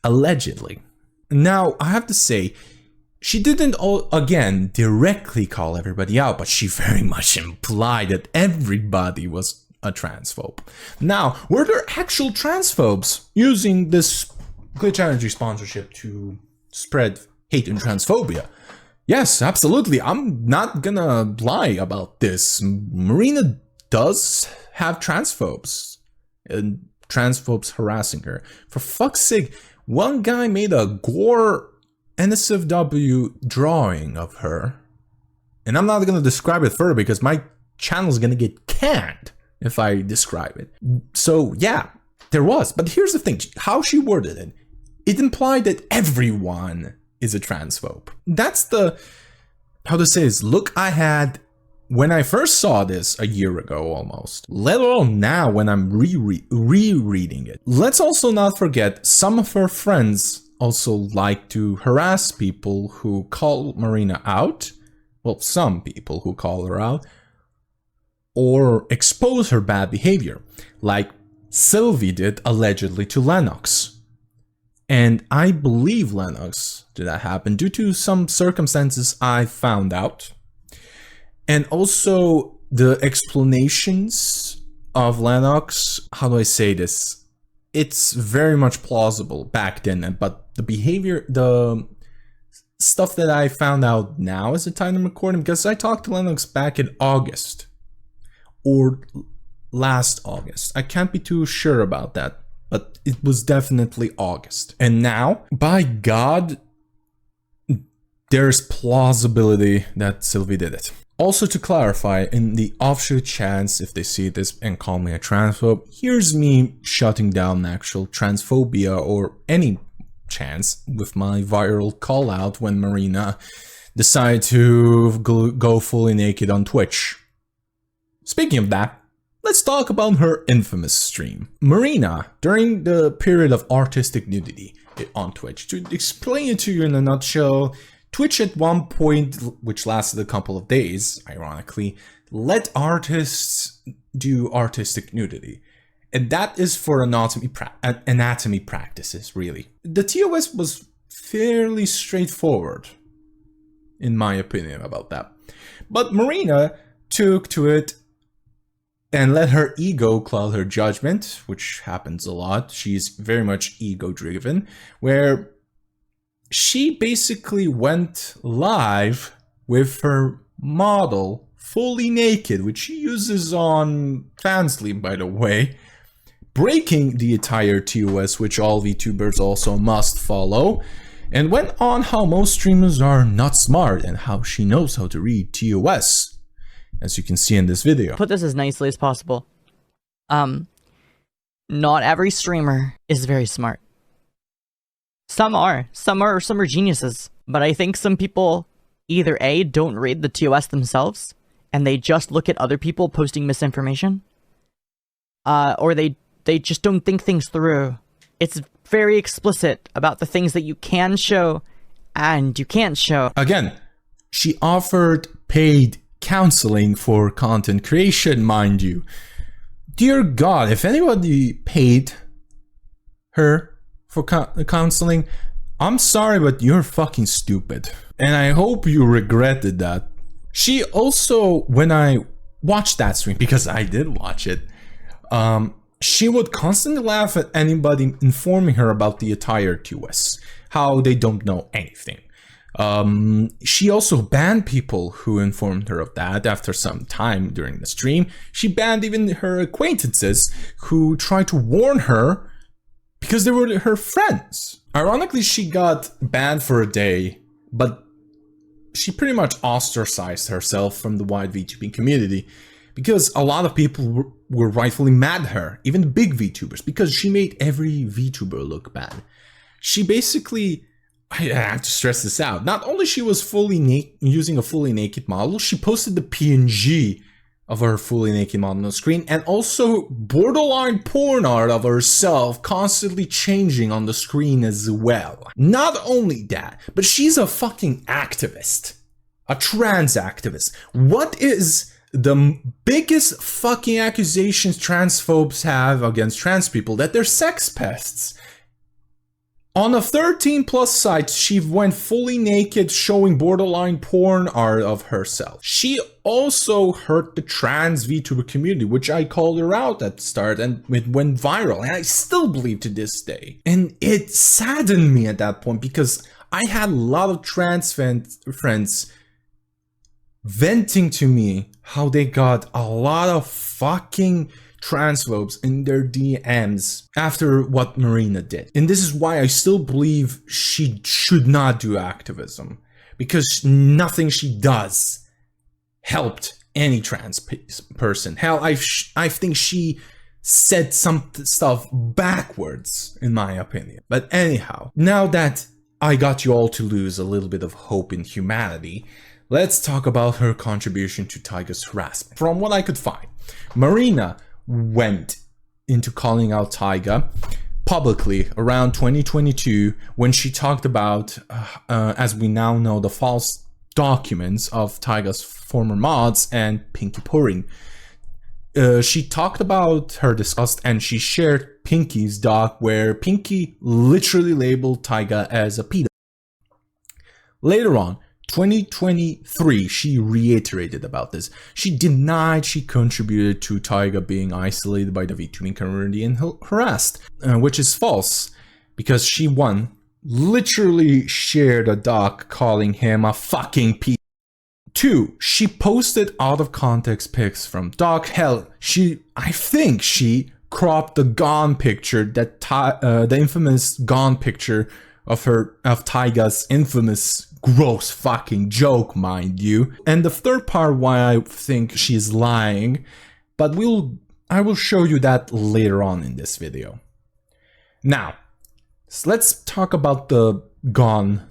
Allegedly. Now, I have to say, she didn't, again, directly call everybody out, but she very much implied that everybody was a transphobe. Now, were there actual transphobes using this Glitch Energy sponsorship to spread hate and transphobia? Yes, absolutely. I'm not gonna lie about this. Marina does have transphobes and transphobes harassing her. For fuck's sake, one guy made a gore NSFW drawing of her, and I'm not gonna describe it further because my channel's gonna get canned if I describe it. So yeah, there was. But here's the thing, how she worded it. It implied that everyone is a transphobe. That's the, how to say this, look I had when I first saw this a year ago almost, let alone now when I'm rereading it. Let's also not forget some of her friends also like to harass people who call Marina out. Well, some people who call her out or expose her bad behavior, like Sylvie did allegedly to Lennox. And I believe Lennox did that happen due to some circumstances I found out. And also the explanations of Lennox, how do I say this? It's very much plausible back then, but the behavior, the stuff that I found out now is the time I'm recording, because I talked to Lennox back in August or last August. I can't be too sure about that, but it was definitely August. And now, by God, there's plausibility that Sylvie did it. Also, to clarify, in the offshoot chance, if they see this and call me a transphobe, here's me shutting down actual transphobia or any chance with my viral call out when Marina decided to go fully naked on Twitch. Speaking of that, let's talk about her infamous stream. Marina, during the period of artistic nudity on Twitch, to explain it to you in a nutshell, Twitch at one point, which lasted a couple of days, ironically, let artists do artistic nudity. And that is for anatomy practices, really. The TOS was fairly straightforward, in my opinion, about that. But Marina took to it and let her ego cloud her judgment, which happens a lot. She's very much ego-driven, where she basically went live with her model fully naked, which she uses on Fansly, by the way, breaking the entire TOS, which all VTubers also must follow, and went on how most streamers are not smart and how she knows how to read TOS, as you can see in this video. Put this as nicely as possible. Not every streamer is very smart. Some are geniuses, but I think some people either A, don't read the TOS themselves, and they just look at other people posting misinformation, or they just don't think things through. It's very explicit about the things that you can show and you can't show. Again, she offered paid counseling for content creation, mind you. Dear God, if anybody paid her for counseling, I'm sorry, but you're fucking stupid. And I hope you regretted that. She also, when I watched that stream, because I did watch it, she would constantly laugh at anybody informing her about the entire TOS, how they don't know anything. She also banned people who informed her of that after some time during the stream. She banned even her acquaintances who tried to warn her because they were her friends. Ironically, she got banned for a day, but she pretty much ostracized herself from the wide VTubing community because a lot of people were rightfully mad at her, even the big VTubers, because she made every VTuber look bad. She basically, I have to stress this out, not only she was fully using a fully naked model, she posted the PNG of her fully naked model on the screen, and also borderline porn art of herself constantly changing on the screen as well. Not only that, but she's a fucking activist. A trans activist. What is the biggest fucking accusations transphobes have against trans people? That they're sex pests. On a 13+ site, she went fully naked, showing borderline porn art of herself. She also hurt the trans VTuber community, which I called her out at the start, and it went viral, and I still believe to this day. And it saddened me at that point, because I had a lot of trans friends venting to me how they got a lot of fucking transphobes in their DMs after what Marina did. And this is why I still believe she should not do activism, because nothing she does helped any trans person. Hell, I think she said some stuff backwards, in my opinion. But anyhow, now that I got you all to lose a little bit of hope in humanity, let's talk about her contribution to Taiga's harassment. From what I could find, Marina went into calling out Taiga publicly around 2022 when she talked about, as we now know, the false documents of Taiga's former mods and Pinky pouring. She talked about her disgust, and she shared Pinky's doc where Pinky literally labeled Taiga as a pedo. Later on, 2023, she reiterated about this. She denied she contributed to Taiga being isolated by the VTubing community and harassed, which is false, because she literally shared a doc calling him a fucking 2, she posted out of context pics from Doc. Hell, I think she cropped the Gone picture, that the infamous Gone picture of Taiga's infamous gross fucking joke, mind you. And the third part why I think she's lying, but I will show you that later on in this video. Now, let's talk about the Gone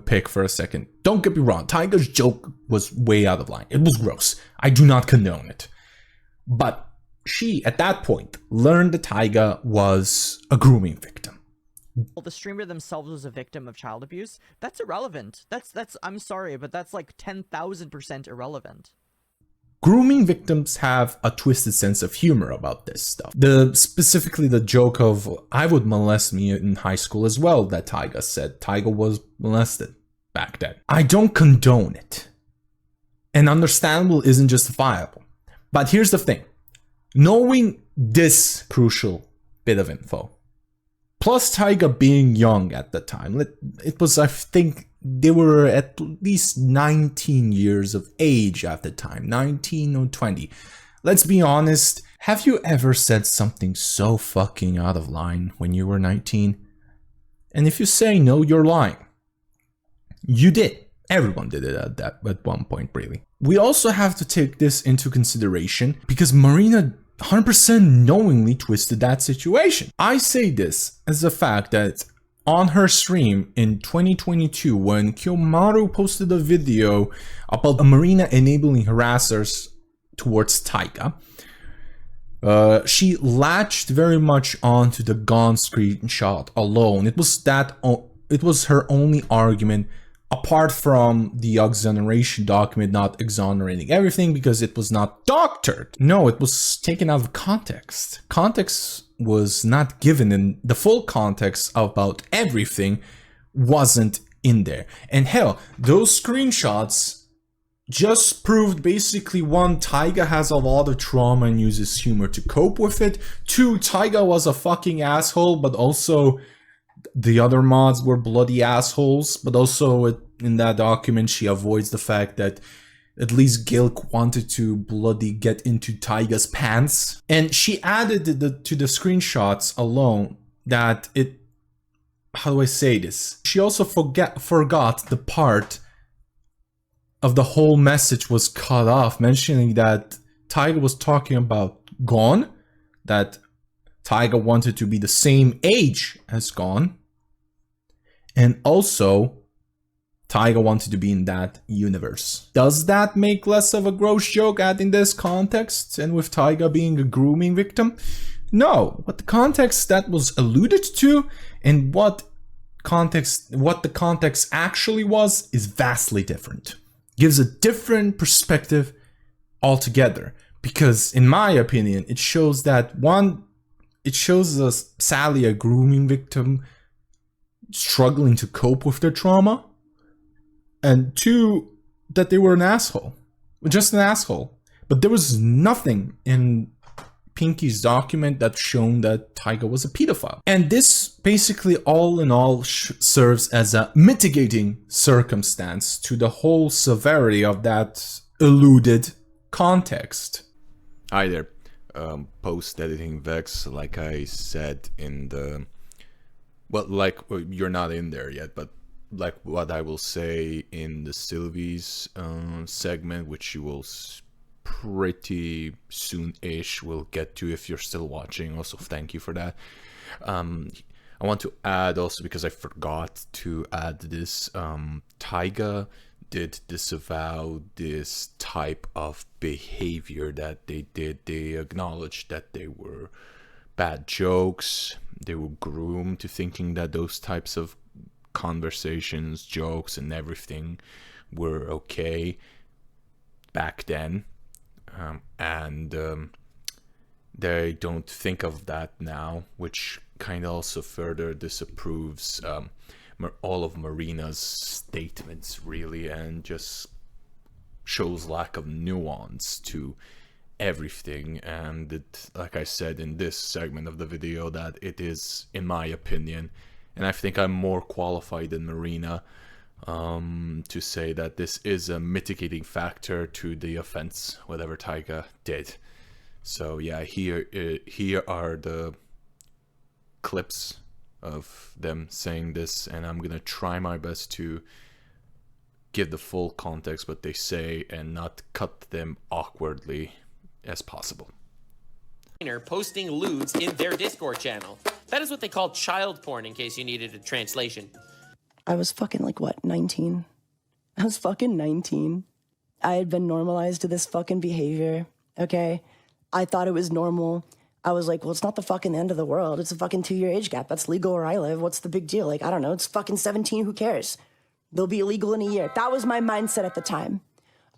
pic for a second. Don't get me wrong, Taiga's joke was way out of line. It was gross. I do not condone it. But she, at that point, learned that Taiga was a grooming victim. The streamer themselves was a victim of child abuse. That's irrelevant. That's I'm sorry, but that's like 10,000% irrelevant. Grooming victims have a twisted sense of humor about this stuff. Specifically the joke of, I would molest me in high school as well, that Taiga said. Taiga was molested back then. I don't condone it. And understandable isn't justifiable. But here's the thing. Knowing this crucial bit of info, plus Taiga being young at the time, it was, I think, they were at least 19 years of age at the time, 19 or 20. Let's be honest, have you ever said something so fucking out of line when you were 19? And if you say no, you're lying. You did. Everyone did it at one point, really. We also have to take this into consideration because Marina 100% knowingly twisted that situation. I say this as a fact that on her stream in 2022, when Kiyomaru posted a video about Marina enabling harassers towards Taiga, she latched very much onto the Gone screenshot alone. It was her only argument, apart from the exoneration document not exonerating everything because it was not doctored. No, it was taken out of context. Context was not given, and the full context about everything wasn't in there. And hell, those screenshots just proved basically, 1, Taiga has a lot of trauma and uses humor to cope with it. 2, Taiga was a fucking asshole, but also the other mods were bloody assholes. But also in that document, she avoids the fact that at least Gilk wanted to bloody get into Taiga's pants. And she added to the screenshots alone that how do I say this? She also forgot the part of the whole message was cut off, mentioning that Taiga was talking about Gone, that Taiga wanted to be the same age as Gone, and also Taiga wanted to be in that universe. Does that make less of a gross joke adding this context and with Taiga being a grooming victim? No, but the context that was alluded to and what the context actually was is vastly different. Gives a different perspective altogether, because in my opinion, it shows that it shows us Sally, a grooming victim, struggling to cope with their trauma, and 2, that they were an asshole, just an asshole. But there was nothing in Pinky's document that shown that Taiga was a pedophile. And this basically all in all serves as a mitigating circumstance to the whole severity of that alluded context. Hi there, post-editing Vex, like I said in the... Well, you're not in there yet, but like what I will say in the Sylvie's segment, which you will pretty soon-ish will get to if you're still watching. Also, thank you for that. I want to add also, because I forgot to add this, Taiga did disavow this type of behavior that they did. They acknowledged that they were bad jokes. They were groomed to thinking that those types of conversations, jokes, and everything were okay back then. They don't think of that now, which kind of also further disapproves all of Marina's statements, really, and just shows lack of nuance to everything. And it, like I said in this segment of the video, that it is, in my opinion, and I think I'm more qualified than Marina to say that this is a mitigating factor to the offense, whatever Taiga did. So yeah, here are the clips of them saying this, and I'm gonna try my best to give the full context what they say and not cut them awkwardly as possible. Posting lewds in their Discord channel. That is what they call child porn, in case you needed a translation. I was fucking like, what, 19? I was fucking 19. I had been normalized to this fucking behavior, okay? I thought it was normal. I was like, well, it's not the fucking end of the world. It's a fucking 2-year age gap. That's legal where I live. What's the big deal? Like, I don't know. It's fucking 17. Who cares? They'll be illegal in a year. That was my mindset at the time.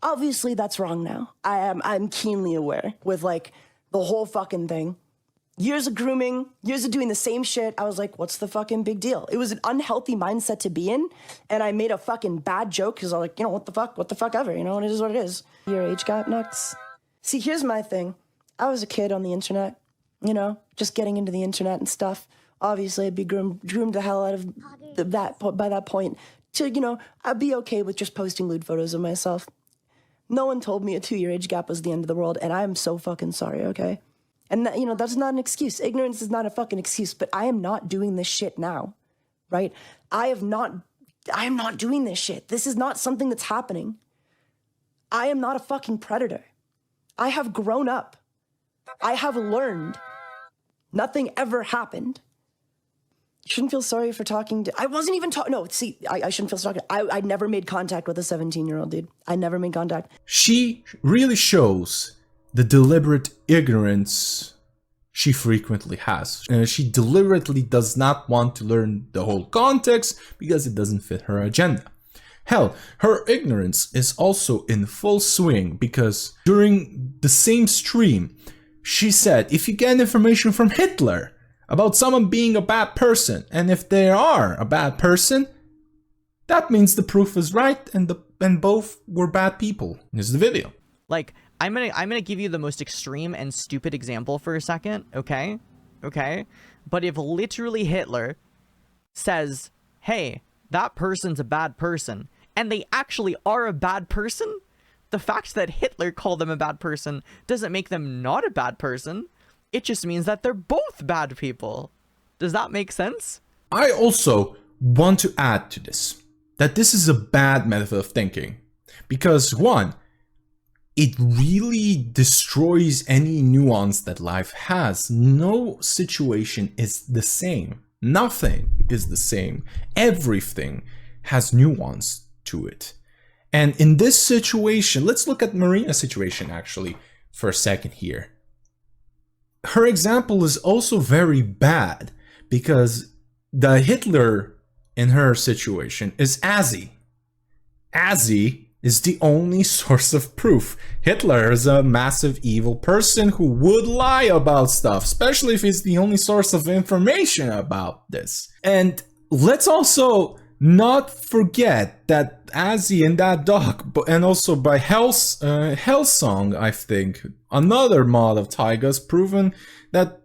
Obviously, that's wrong now. I'm keenly aware with, like, the whole fucking thing. Years of grooming, years of doing the same shit. I was like, what's the fucking big deal? It was an unhealthy mindset to be in, and I made a fucking bad joke because I was like, you know, what the fuck ever, you know, and it is what it is. Your age gap nuts. See, here's my thing. I was a kid on the internet, you know, just getting into the internet and stuff. Obviously, I'd be groomed the hell out of that by that point to, you know, I'd be okay with just posting lewd photos of myself. No one told me a 2-year age gap was the end of the world, and I'm so fucking sorry, okay? And, that, you know, that's not an excuse. Ignorance is not a fucking excuse, but I am not doing this shit now, right? I am not doing this shit. This is not something that's happening. I am not a fucking predator. I have grown up. I have learned. Nothing ever happened. You shouldn't feel sorry for talking to... I wasn't even talking... No, see, I shouldn't feel sorry. I never made contact with a 17-year-old, dude. I never made contact. She really shows the deliberate ignorance she frequently has. She deliberately does not want to learn the whole context because it doesn't fit her agenda. Hell, her ignorance is also in full swing because during the same stream, she said, if you get information from Hitler about someone being a bad person, and if they are a bad person, that means the proof is right and both were bad people. Here's the video. Like, I'm gonna give you the most extreme and stupid example for a second, okay? Okay? But if literally Hitler says, hey, that person's a bad person, and they actually are a bad person, the fact that Hitler called them a bad person doesn't make them not a bad person. It just means that they're both bad people. Does that make sense? I also want to add to this, that this is a bad method of thinking. Because one, it really destroys any nuance that life has. No situation is the same. Nothing is the same. Everything has nuance to it. And in this situation, let's look at Marina's situation actually for a second here. Her example is also very bad because the Hitler in her situation is Azzy. Azzy is the only source of proof. Hitler is a massive evil person who would lie about stuff, especially if he's the only source of information about this. And let's also not forget that Azzy in that doc, and also by Hellsong, I think, another mod of Taiga's proven that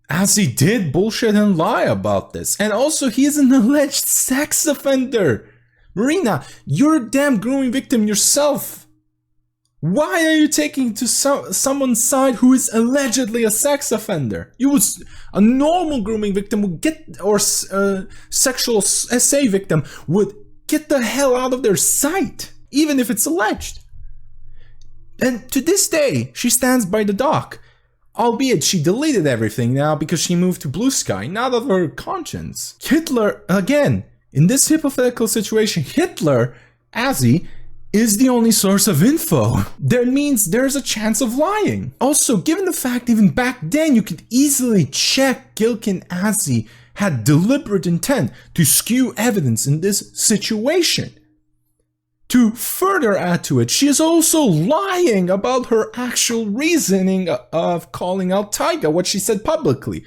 Azzy did bullshit and lie about this. And also, he is an alleged sex offender. Marina, you're a damn grooming victim yourself. Why are you taking to someone's side who is allegedly a sex offender? A normal grooming victim would get, or sexual SA victim would get the hell out of their sight, even if it's alleged. And to this day, she stands by the doc, albeit she deleted everything now because she moved to Blue Sky, not of her conscience. Hitler, again, in this hypothetical situation, Hitler, Azzy, is the only source of info. That means there's a chance of lying. Also, given the fact even back then you could easily check Gilkin Azzy had deliberate intent to skew evidence in this situation. To further add to it, she is also lying about her actual reasoning of calling out Taiga, what she said publicly.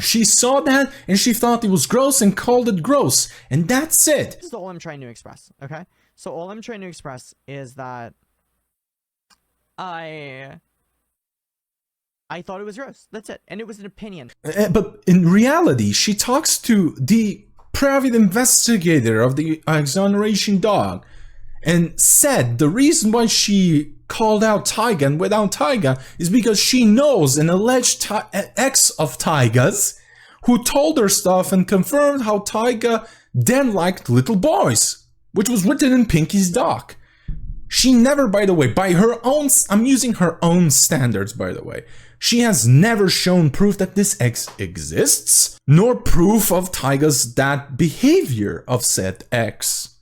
She saw that and she thought it was gross and called it gross. And that's it. This is all I'm trying to express, okay? So all I'm trying to express is that I thought it was gross. That's it. And it was an opinion. But in reality, she talks to the private investigator of the exoneration dog, and said the reason why she called out Taiga and without Taiga is because she knows an alleged ex of Taiga's who told her stuff and confirmed how Taiga then liked little boys, which was written in Pinky's doc. She never, by the way, by her own, I'm using her own standards, by the way, she has never shown proof that this ex exists, nor proof of Taiga's that behavior of said ex.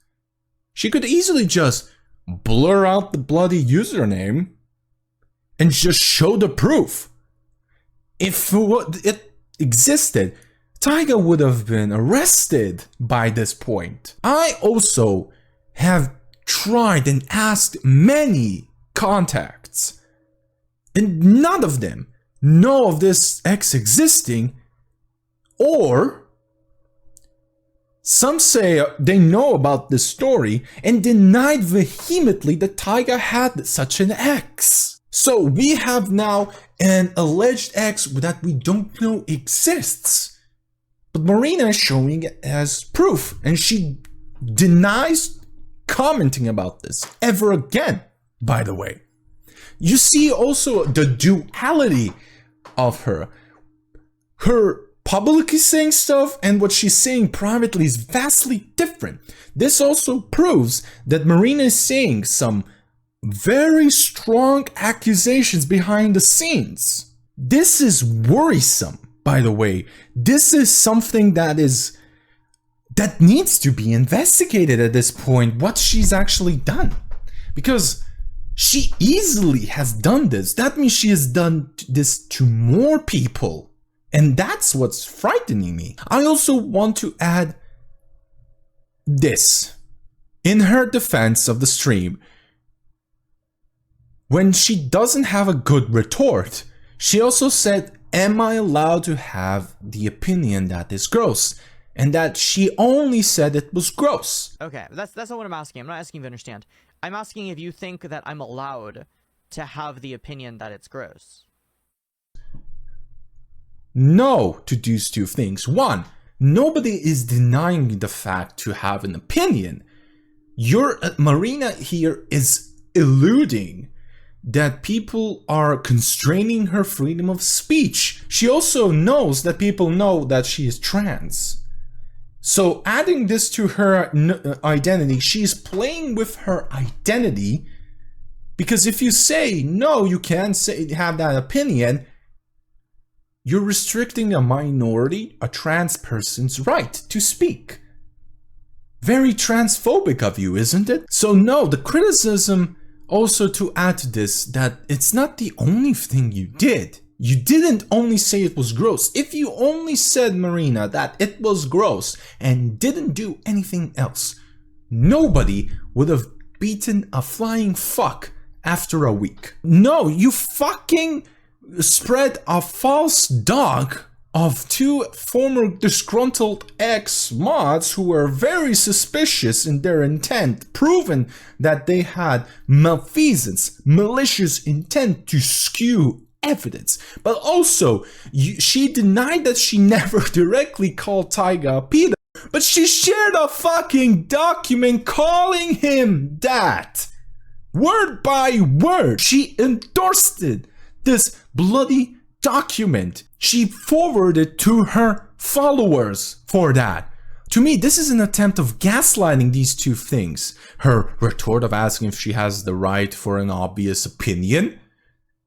She could easily just blur out the bloody username and just show the proof. If it existed, Taiga would have been arrested by this point. I also have tried and asked many contacts, and none of them know of this ex existing, or some say they know about this story and denied vehemently that Taiga had such an ex. So we have now an alleged ex that we don't know exists, but Marina is showing it as proof, and she denies commenting about this ever again, by the way. You see also the duality of her. Her publicly saying stuff and what she's saying privately is vastly different. This also proves that Marina is saying some very strong accusations behind the scenes. This is worrisome, by the way. This is something that needs to be investigated at this point, what she's actually done. Because she easily has done this. That means she has done this to more people. And that's what's frightening me. I also want to add this. In her defense of the stream, when she doesn't have a good retort, she also said, am I allowed to have the opinion that is gross? And that she only said it was gross. Okay, that's not what I'm asking. I'm not asking if you understand. I'm asking if you think that I'm allowed to have the opinion that it's gross. No to these two things. One, nobody is denying the fact to have an opinion. Marina here is alluding that people are constraining her freedom of speech. She also knows that people know that she is trans. So adding this to her identity, she's playing with her identity, because if you say, no, you can't have that opinion, you're restricting a minority, a trans person's right to speak. Very transphobic of you, isn't it? So no, the criticism also to add to this, that it's not the only thing you did. You didn't only say it was gross. If you only said, Marina, that it was gross and didn't do anything else, nobody would have beaten a flying fuck after a week. No, you fucking spread a false dog of two former disgruntled ex-mods who were very suspicious in their intent, proven that they had malfeasance, malicious intent to skew evidence. But also, she denied that she never directly called Taiga a pedo, but she shared a fucking document calling him that. Word by word. She endorsed it. This bloody document. She forwarded to her followers for that. To me, this is an attempt of gaslighting these two things. Her retort of asking if she has the right for an obvious opinion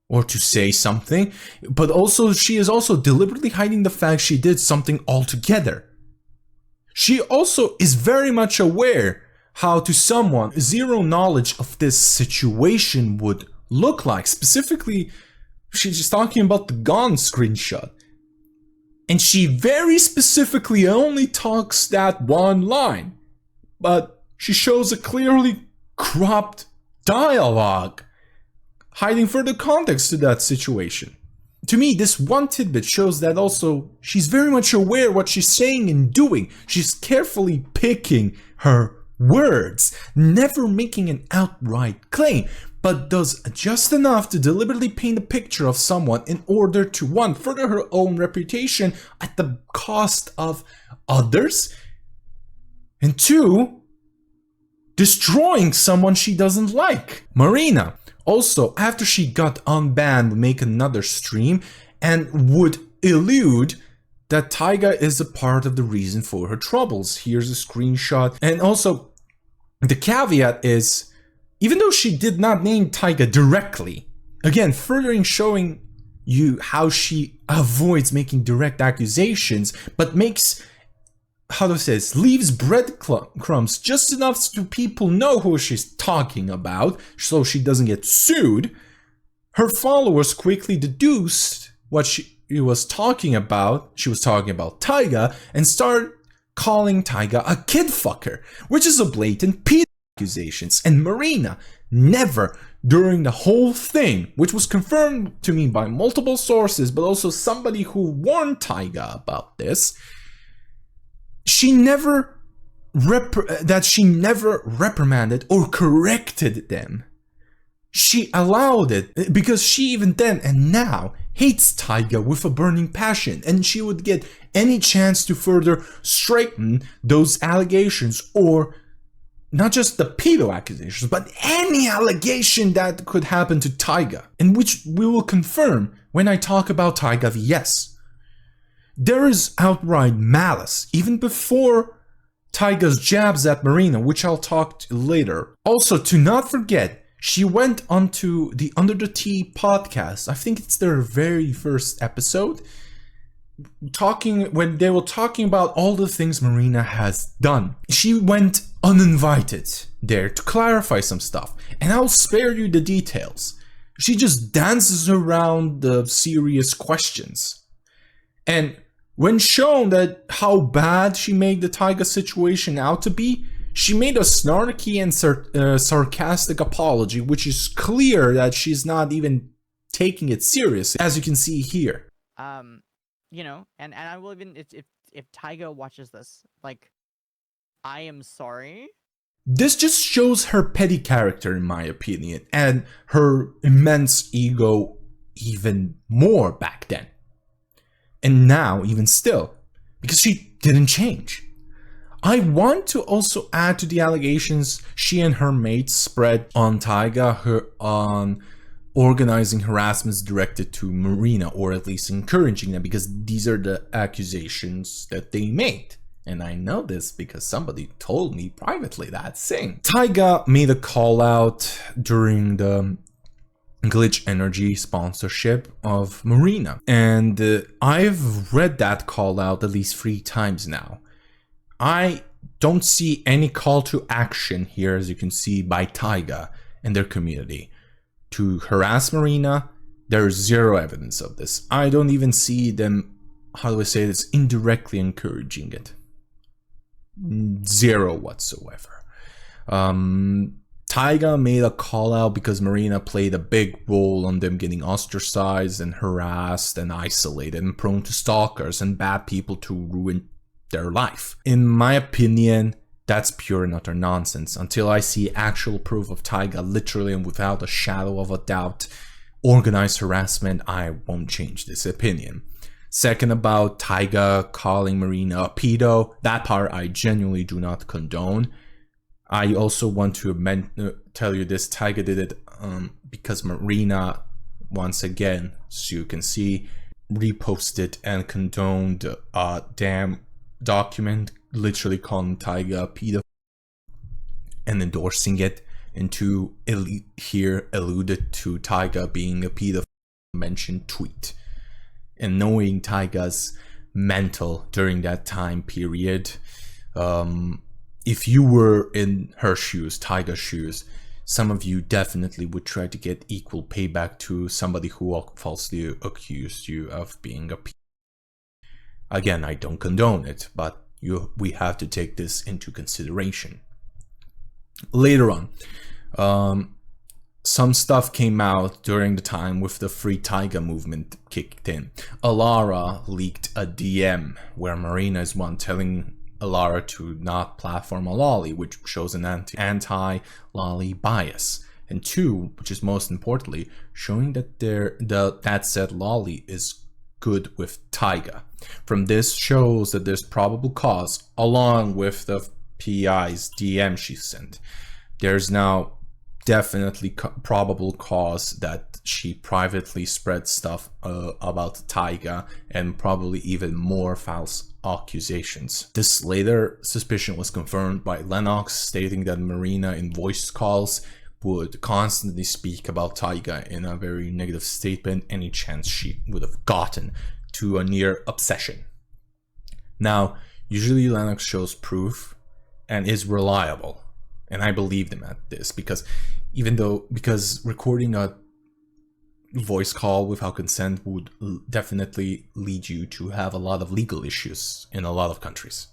or to say something, but also she is also deliberately hiding the fact she did something altogether. She also is very much aware how to someone zero knowledge of this situation would look like. Specifically, she's just talking about the gone screenshot. And she very specifically only talks that one line. But she shows a clearly cropped dialogue, hiding further context to that situation. To me, this one tidbit shows that also she's very much aware what she's saying and doing. She's carefully picking her words, never making an outright claim, but does just enough to deliberately paint a picture of someone in order to, one, further her own reputation at the cost of others, And 2, destroying someone she doesn't like. Marina, also, after she got unbanned, would make another stream and would allude that Taiga is a part of the reason for her troubles. Here's a screenshot. And also, the caveat is, even though she did not name Taiga directly, again, furthering showing you how she avoids making direct accusations, but makes, how to say this, leaves breadcrumbs just enough so people know who she's talking about, so she doesn't get sued. Her followers quickly deduced what she was talking about. She was talking about Taiga, and started calling Taiga a kid fucker, which is a blatant pedo accusations. And Marina never, during the whole thing, which was confirmed to me by multiple sources, but also somebody who warned Taiga about this, she never reprimanded or corrected them. She allowed it because she even then and now hates Taiga with a burning passion, and she would get any chance to further straighten those allegations, or not just the pedo accusations, but any allegation that could happen to Taiga, and which we will confirm when I talk about TaigaVS. There is outright malice, even before Taiga's jabs at Marina, which I'll talk to later. Also, to not forget, she went onto the Under the Tea podcast. I think it's their very first episode, when they were talking about all the things Marina has done. She went uninvited there to clarify some stuff, and I'll spare you the details. She just dances around the serious questions. And when shown that how bad she made the Taiga situation out to be, she made a snarky and sarcastic apology, which is clear that she's not even taking it serious, as you can see here. You know, and I will even, if Taiga watches this, like, I am sorry. This just shows her petty character, in my opinion, and her immense ego even more back then. And now, even still, because she didn't change. I want to also add to the allegations she and her mates spread on Taiga on organizing harassments directed to Marina, or at least encouraging them, because these are the accusations that they made. And I know this because somebody told me privately that thing. Taiga made a call out during the Glitch Energy sponsorship of Marina, and I've read that call out at least 3 times now. I don't see any call to action here, as you can see, by Taiga and their community to harass Marina. There's zero evidence of this. I don't even see them, how do I say this, indirectly encouraging it. Zero whatsoever. Taiga made a call out because Marina played a big role on them getting ostracized and harassed and isolated and prone to stalkers and bad people to ruin their life. In my opinion, that's pure and utter nonsense. Until I see actual proof of Taiga literally and without a shadow of a doubt organized harassment, I won't change this opinion. Second, about Taiga calling Marina a pedo, that part I genuinely do not condone. I also want to tell you this: Taiga did it because Marina, once again, so you can see, reposted and condoned a damn document literally calling Taiga a pedo and endorsing it, and to here alluded to Taiga being a pedo mentioned tweet. And knowing Taiga's mental during that time period, if you were in her shoes, Taiga's shoes, some of you definitely would try to get equal payback to somebody who falsely accused you of being a pedo. Again, I don't condone it, but we have to take this into consideration. Later on, some stuff came out during the time with the Free Taiga movement kicked in. Alara leaked a DM where Marina is one telling Alara to not platform a lolly, which shows an anti-lolly bias. And 2, which is most importantly, showing that that said lolly is good with Taiga. From this shows that there's probable cause, along with the PI's DM she sent. There's now definitely probable cause that she privately spread stuff about Taiga, and probably even more false accusations. This later suspicion was confirmed by Lennox, stating that Marina in voice calls would constantly speak about Taiga in a very negative statement any chance she would have gotten, to a near obsession. Now, usually Lennox shows proof and is reliable, and I believed him at this because recording a voice call without consent would definitely lead you to have a lot of legal issues in a lot of countries.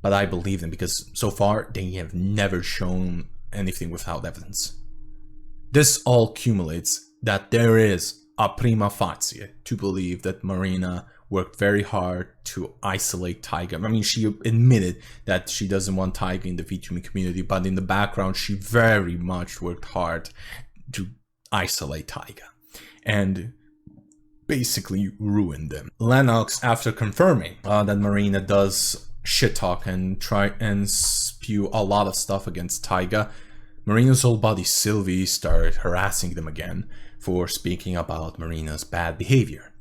But I believe them because so far they have never shown anything without evidence. This all accumulates that there is a prima facie to believe that Marina worked very hard to isolate Taiga. I mean, she admitted that she doesn't want Taiga in the Vtuber community, but in the background she very much worked hard to isolate Taiga and basically ruin them. Lennox, after confirming that Marina does shit talk and try and spew a lot of stuff against Taiga, Marina's old buddy Sylvie started harassing them again for speaking about Marina's bad behavior.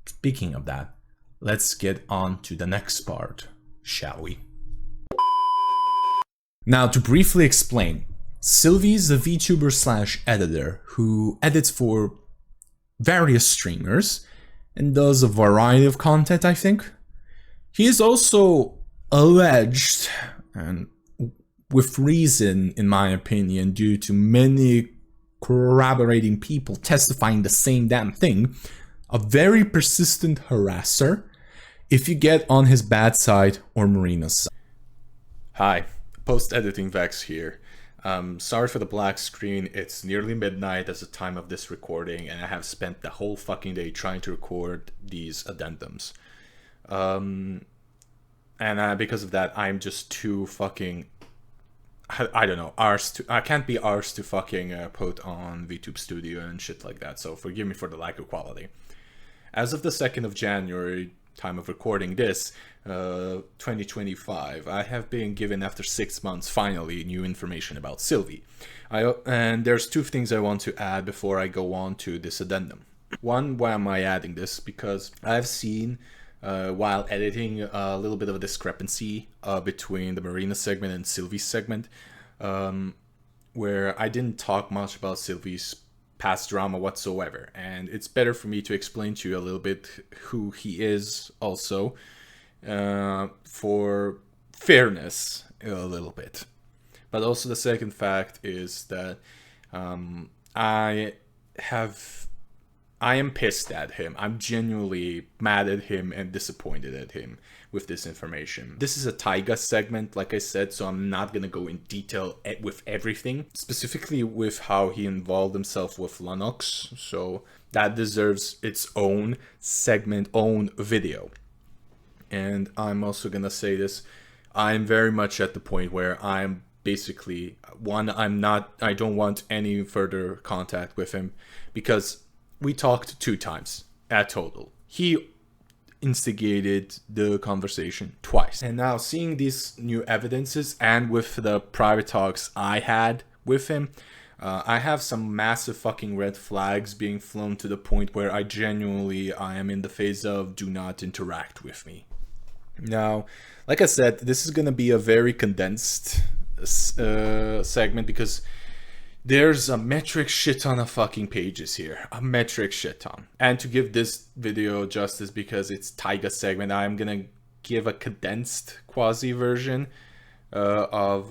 Speaking of that, let's get on to the next part, shall we? Now, to briefly explain, Sylvie is a VTuber / editor who edits for various streamers and does a variety of content, I think. He is also alleged, and with reason in my opinion, due to many corroborating people testifying the same damn thing, a very persistent harasser if you get on his bad side or Marina's side. Hi, post-editing Vex here. Sorry for the black screen. It's nearly midnight as the time of this recording, and I have spent the whole fucking day trying to record these addendums. And because of that, I'm just too fucking... I don't know, I can't be arsed to fucking put on VTube Studio and shit like that, so forgive me for the lack of quality. As of the 2nd of January, time of recording this, 2025, I have been given, after 6 months, finally, new information about Sylvie. And there's two things I want to add before I go on to this addendum. One, why am I adding this? Because I've seen, while editing, a little bit of a discrepancy between the Marina segment and Sylvie's segment, where I didn't talk much about Sylvie's past drama whatsoever, and it's better for me to explain to you a little bit who he is also, for fairness a little bit. But also the second fact is that I am pissed at him. I'm genuinely mad at him and disappointed at him with this information. This is a Taiga segment, like I said, so I'm not gonna go in detail with everything, specifically with how he involved himself with Lennox, so that deserves its own segment, own video. And I'm also gonna say this, I'm very much at the point where I'm basically, I don't want any further contact with him, because we talked 2 times at total. He instigated the conversation twice. And now seeing these new evidences and with the private talks I had with him, I have some massive fucking red flags being flown to the point where I am in the phase of do not interact with me. Now, like I said, this is gonna be a very condensed segment because there's a metric shit ton of fucking pages here. A metric shit ton. And to give this video justice, because it's Taiga segment, I'm gonna give a condensed quasi version of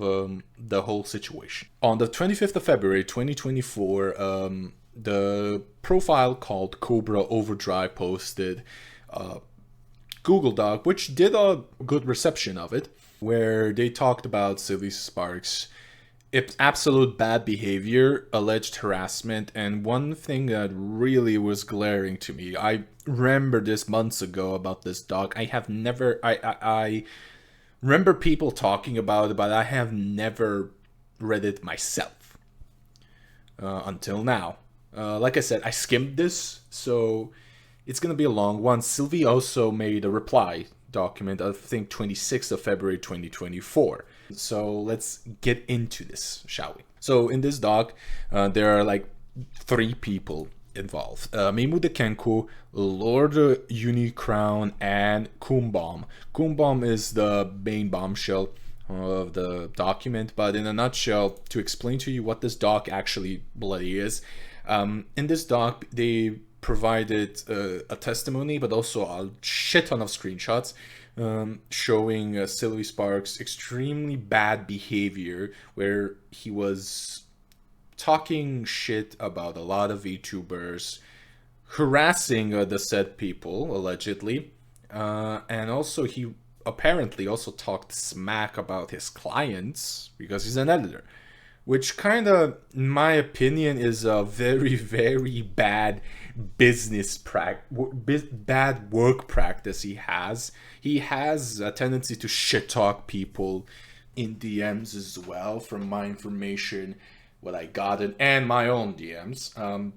the whole situation. On the 25th of February 2024, the profile called Cobra Overdrive posted a Google Doc, which did a good reception of it, where they talked about SilvySpark's absolute bad behavior, alleged harassment, and one thing that really was glaring to me, I remember this months ago about this doc. I remember people talking about it, but I have never read it myself until now. Like I said, I skimmed this, so it's gonna be a long one. Sylvie also made a reply document, I think 26th of February 2024. So let's get into this, shall we? So in this doc, there are like 3 people involved. Meimu de Kenku, Lord Unicrown, and Kumbom. Kumbom is the main bombshell of the document, but in a nutshell, to explain to you what this doc actually bloody is, in this doc, they provided a testimony, but also a shit ton of screenshots showing SilvySpark's extremely bad behavior, where he was talking shit about a lot of VTubers, harassing the said people, allegedly, and also he apparently also talked smack about his clients, because he's an editor, which kind of, in my opinion, is a very, very bad bad work practice he has. He has a tendency to shit talk people in DMs as well, from my information, what I got it, and my own DMs.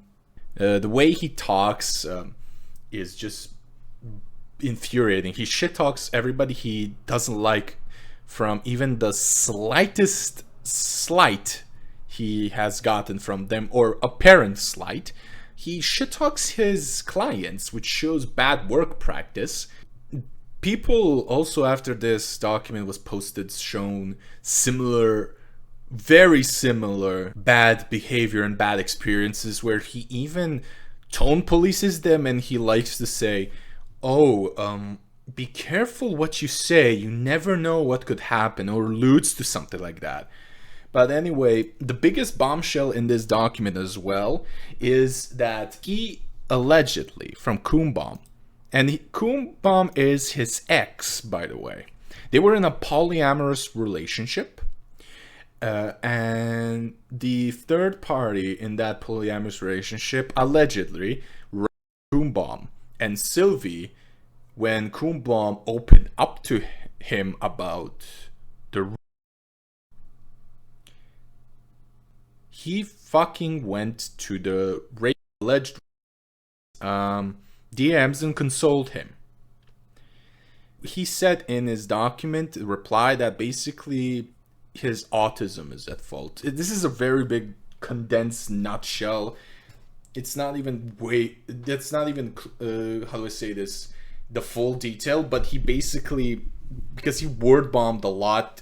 The way he talks is just infuriating. He shit talks everybody he doesn't like, from even the slightest slight he has gotten from them, or apparent slight. He shit talks his clients, which shows bad work practice. People also, after this document was posted, shown similar, very similar bad behavior and bad experiences, where he even tone polices them, and he likes to say, oh, be careful what you say, you never know what could happen, or alludes to something like that. But anyway, the biggest bombshell in this document as well is that he allegedly, from Kumbom, and Kumbom is his ex, by the way. They were in a polyamorous relationship, and the third party in that polyamorous relationship allegedly Kumbom and Sylvie, when Kumbom opened up to him about the, he fucking went to the alleged DMs and consoled him. He said in his document reply that basically his autism is at fault. This is a very big condensed nutshell. It's not even that's not even how do I say this, the full detail, but he basically, because he word bombed a lot,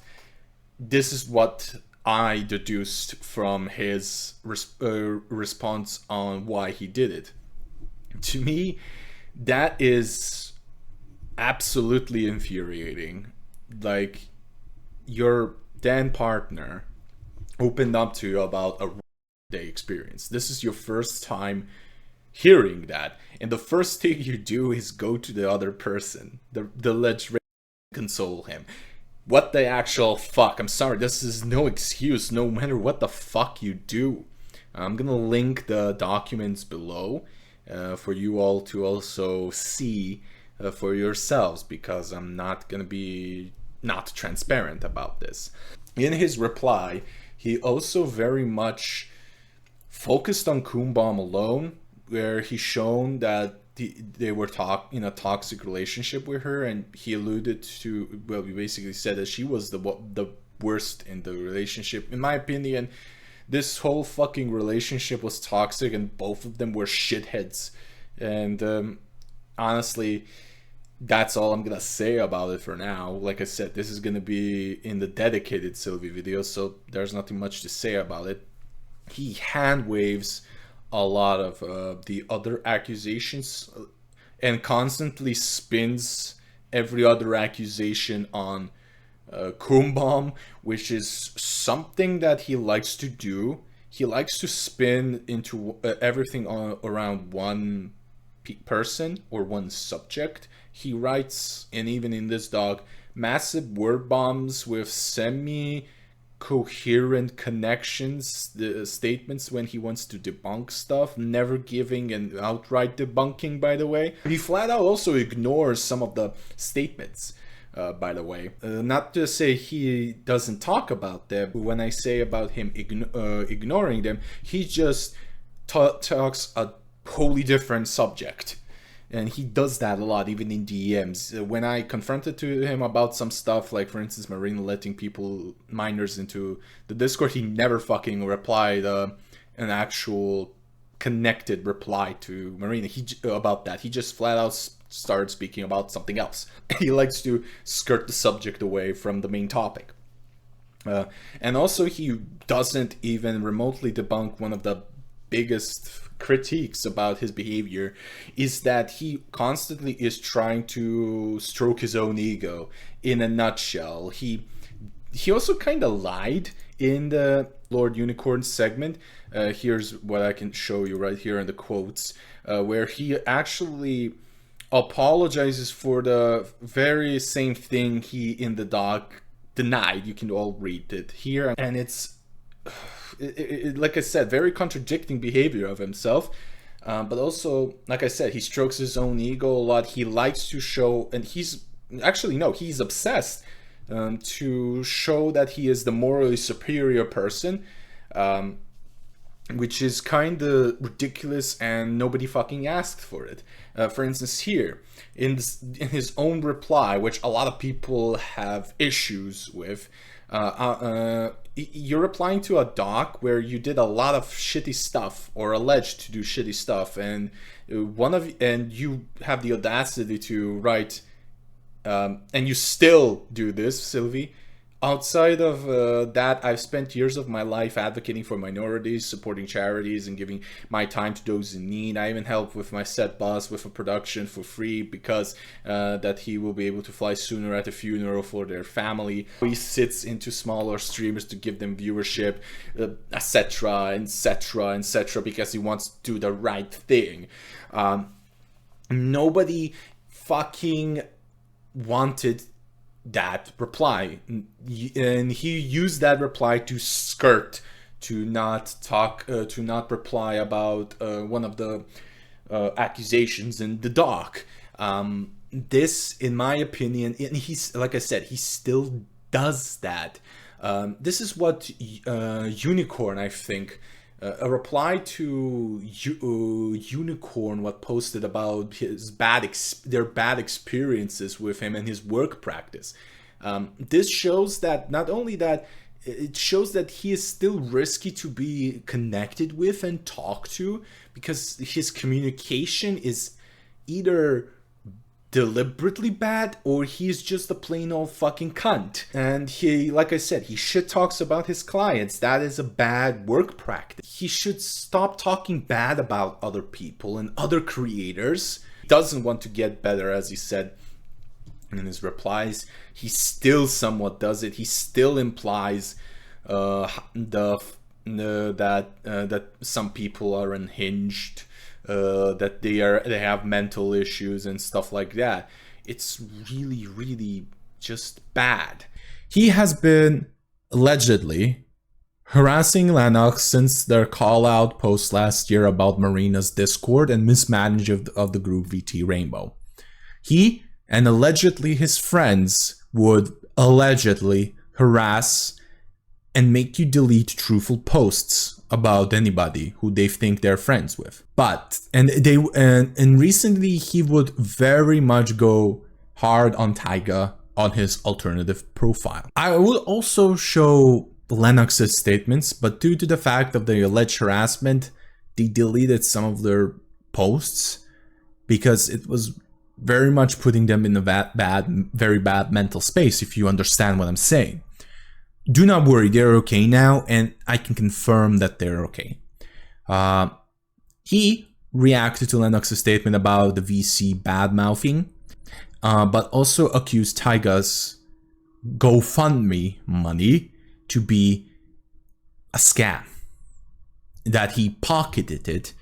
this is what I deduced from his response on why he did it. To me, that is absolutely infuriating. Like, your then partner opened up to you about a day experience. This is your first time hearing that, and the first thing you do is go to the other person, the alleged console him. What the actual fuck? I'm sorry, this is no excuse, no matter what the fuck you do. I'm gonna link the documents below for you all to also see for yourselves, because I'm not gonna be not transparent about this. In his reply, he also very much focused on Kumbom alone, where he shown that they were in a toxic relationship with her, and he alluded to, well, he basically said that she was the worst in the relationship. In my opinion, this whole fucking relationship was toxic, and both of them were shitheads. And honestly, that's all I'm gonna say about it for now. Like I said, this is gonna be in the dedicated Sylvie video, so there's nothing much to say about it. He hand waves a lot of the other accusations and constantly spins every other accusation on Kumbom, which is something that he likes to do. He likes to spin into everything around one person or one subject. He writes, and even in this doc, massive word bombs with semi-coherent connections, the statements when he wants to debunk stuff, never giving an outright debunking, by the way. He flat out also ignores some of the statements, by the way. Not to say he doesn't talk about them, but when I say about him ignoring them, he just talks a wholly different subject. And he does that a lot, even in DMs. When I confronted to him about some stuff, like for instance, Marina letting minors into the Discord, he never fucking replied an actual connected reply to Marina about that. He just flat out started speaking about something else. He likes to skirt the subject away from the main topic. And also, he doesn't even remotely debunk one of the biggest critiques about his behavior, is that he constantly is trying to stroke his own ego. In a nutshell, he also kind of lied in the Lord Unicorn segment. Here's what I can show you right here in the quotes, where he actually apologizes for the very same thing he in the doc denied. You can all read it here, and it's like I said, very contradicting behavior of himself. But also, like I said, he strokes his own ego a lot. He likes to show, and he's obsessed to show that he is the morally superior person, which is kind of ridiculous, and nobody fucking asked for it. For instance, here in his own reply, which a lot of people have issues with, you're replying to a doc where you did a lot of shitty stuff, or alleged to do shitty stuff, and you have the audacity to write, and you still do this, Sylvie. Outside of that, I've spent years of my life advocating for minorities, supporting charities, and giving my time to those in need. I even helped with my set boss with a production for free because that he will be able to fly sooner at the funeral for their family. He sits into smaller streamers to give them viewership, etc., etc., etc., because he wants to do the right thing. Nobody fucking wanted that reply, and he used that reply to skirt, to not reply about one of the accusations in the doc. This, in my opinion, and he's, like I said, he still does that. This is what Unicorn, I think, a reply to Unicorn, what posted about his their bad experiences with him and his work practice. This shows that not only that, it shows that he is still risky to be connected with and talk to, because his communication is either deliberately bad or he's just a plain old fucking cunt. And he, like I said, he shit talks about his clients. That is a bad work practice. He should stop talking bad about other people and other creators. He doesn't want to get better, as he said in his replies. He still somewhat does it. He still implies that some people are unhinged, that they have mental issues and stuff like that. It's really, really just bad. He has been allegedly harassing Lennox since their call-out post last year about Marina's Discord and mismanagement of the group VT Rainbow. He and allegedly his friends would allegedly harass and make you delete truthful posts about anybody who they think they're friends with. And recently he would very much go hard on Taiga on his alternative profile. I will also show Lennox's statements, but due to the fact of the alleged harassment, they deleted some of their posts because it was very much putting them in a very bad mental space, if you understand what I'm saying. Do not worry, they're okay now, and I can confirm that they're okay. He reacted to Lennox's statement about the VC bad-mouthing, but also accused Taiga's GoFundMe money to be a scam, that he pocketed it,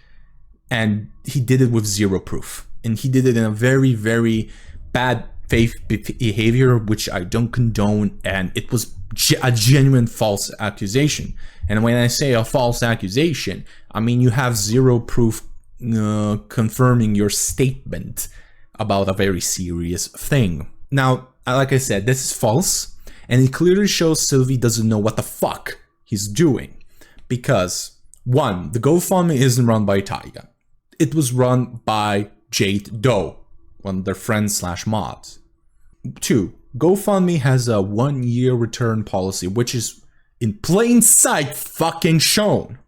and he did it with zero proof. And he did it in a very, very bad faith behavior, which I don't condone, and it was a genuine false accusation. And when I say a false accusation, I mean you have zero proof confirming your statement about a very serious thing. Now, like I said, this is false, and it clearly shows Sylvie doesn't know what the fuck he's doing. Because, one, the GoFundMe isn't run by Taiga. It was run by Jade Doe, one of their friends / mods. 2. GoFundMe has a 1-year return policy, which is in plain sight fucking shown.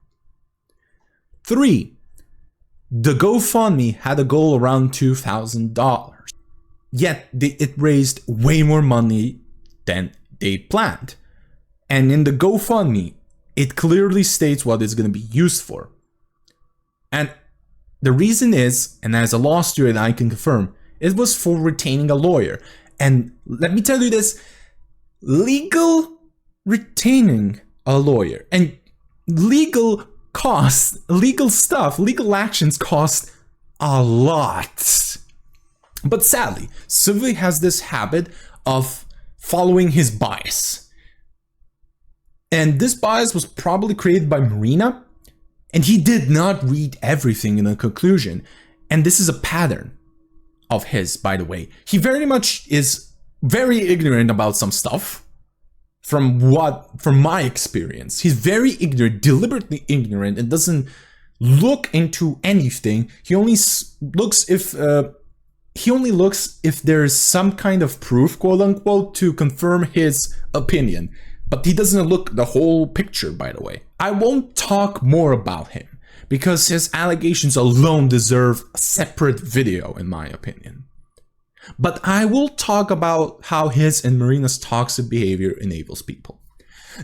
3. The GoFundMe had a goal around $2,000, yet it raised way more money than they planned. And in the GoFundMe, it clearly states what it's going to be used for. And the reason is, and as a law student I can confirm, it was for retaining a lawyer. And let me tell you this, legal retaining a lawyer and legal costs, legal stuff, legal actions cost a lot. But sadly, Sylvie has this habit of following his bias. And this bias was probably created by Marina, and he did not read everything in the conclusion. And this is a pattern of his, by the way. He very much is very ignorant about some stuff. From my experience, he's very ignorant, deliberately ignorant, and doesn't look into anything. He only looks if there's some kind of proof, quote unquote, to confirm his opinion. But he doesn't look the whole picture, by the way. I won't talk more about him because his allegations alone deserve a separate video, in my opinion. But I will talk about how his and Marina's toxic behavior enables people.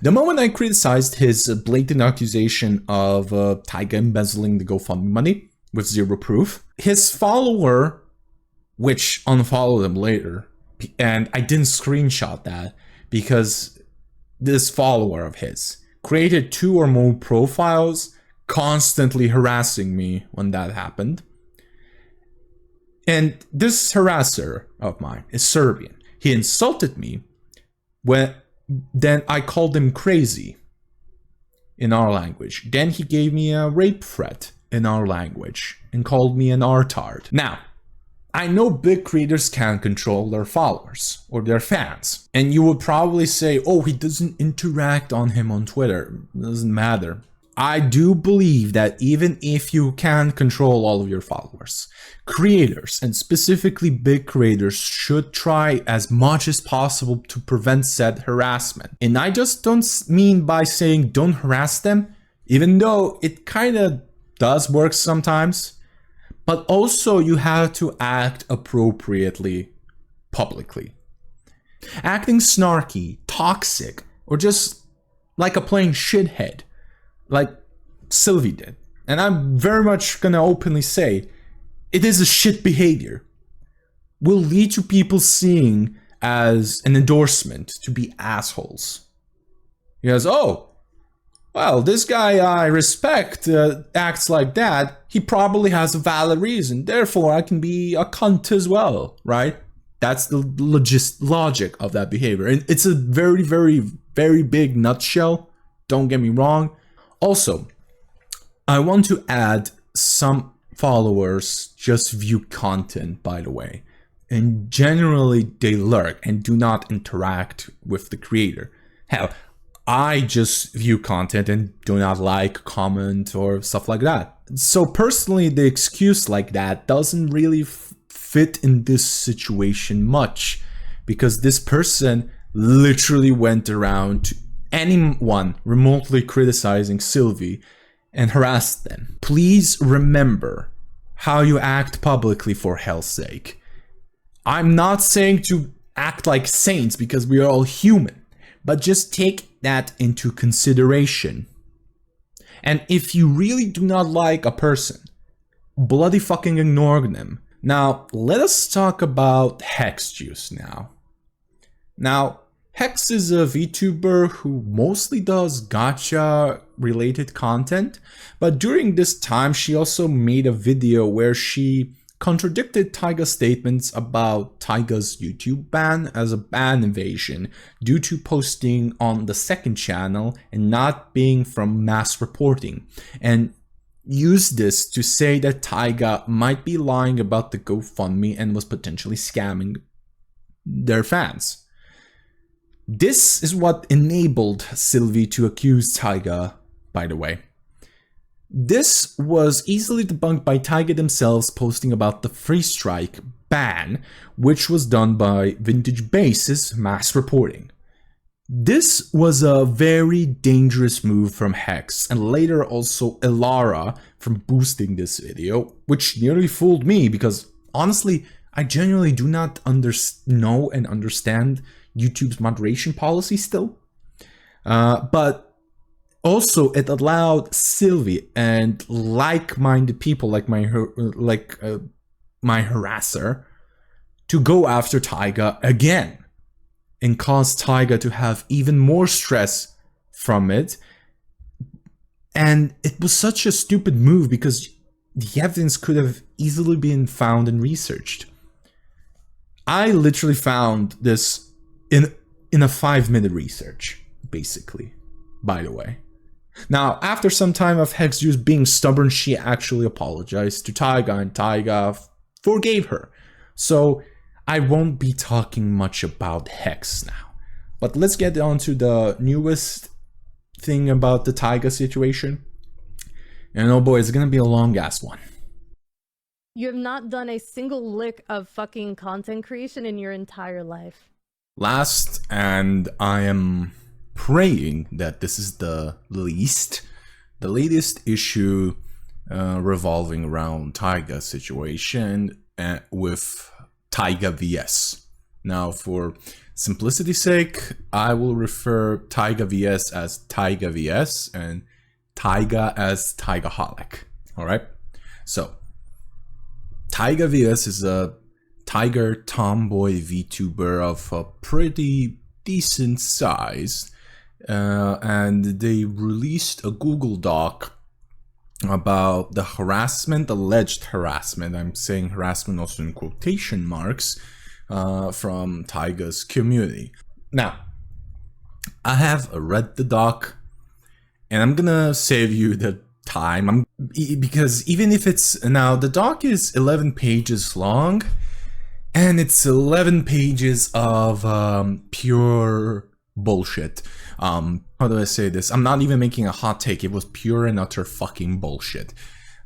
The moment I criticized his blatant accusation of Taiga embezzling the GoFundMe money with zero proof, his follower, which unfollowed him later, and I didn't screenshot that because this follower of his created 2 or more profiles, constantly harassing me when that happened. And this harasser of mine is Serbian. He insulted me then I called him crazy in our language. Then he gave me a rape threat in our language and called me an artard. Now, I know big creators can't control their followers or their fans. And you would probably say, oh, he doesn't interact on him on Twitter. It doesn't matter. I do believe that even if you can't control all of your followers, creators, and specifically big creators, should try as much as possible to prevent said harassment. And I just don't mean by saying don't harass them, even though it kind of does work sometimes, but also you have to act appropriately publicly. Acting snarky, toxic, or just like a plain shithead, like Sylvie did. And I'm very much gonna openly say, it is a shit behavior. Will lead to people seeing as an endorsement to be assholes. Because, oh, well, this guy I respect acts like that, he probably has a valid reason, therefore I can be a cunt as well, right? That's the logic of that behavior. And it's a very, very, very big nutshell, don't get me wrong. Also, I want to add some followers just view content, by the way, and generally they lurk and do not interact with the creator. Hell, I just view content and do not like, comment, or stuff like that. So personally, the excuse like that doesn't really fit in this situation much, because this person literally went around to anyone remotely criticizing Sylvie and harassed them. Please remember how you act publicly, for hell's sake. I'm not saying to act like saints because we are all human, but just take that into consideration. And if you really do not like a person, bloody fucking ignore them. Now, let us talk about Hex Juice now. Now, Hex is a VTuber who mostly does gacha related content, but during this time she also made a video where she contradicted Taiga's statements about Taiga's YouTube ban as a ban invasion due to posting on the second channel and not being from mass reporting, and used this to say that Taiga might be lying about the GoFundMe and was potentially scamming their fans. This is what enabled Sylvie to accuse Taiga, by the way. This was easily debunked by Taiga themselves posting about the free strike ban, which was done by Vintagebass's mass reporting. This was a very dangerous move from Hex, and later also Elara from boosting this video, which nearly fooled me because honestly, I genuinely do not know and understand YouTube's moderation policy still. But also it allowed Sylvie and like-minded people like my harasser to go after Taiga again, and caused Taiga to have even more stress from it. And it was such a stupid move because the evidence could have easily been found and researched. I literally found this in a 5-minute research, basically, by the way. Now, after some time of Hex Juice being stubborn, she actually apologized to Taiga, and Taiga forgave her. So I won't be talking much about Hex now. But let's get on to the newest thing about the Taiga situation. And oh boy, it's gonna be a long-ass one. You have not done a single lick of fucking content creation in your entire life. Last, and I am praying that this is the latest issue revolving around Taiga situation with TaigaVS. Now, for simplicity's sake, I will refer TaigaVS as TaigaVS and Taiga as Taigaholic. Alright? So, TaigaVS is a tiger tomboy VTuber of a pretty decent size, and they released a Google Doc about the harassment, alleged harassment, I'm saying harassment also in quotation marks, from Taiga's community. Now, I have read the doc, and I'm gonna save you the time, because even if it's, now the doc is 11 pages long, and it's 11 pages of pure bullshit. How do I say this? I'm not even making a hot take. It was pure and utter fucking bullshit.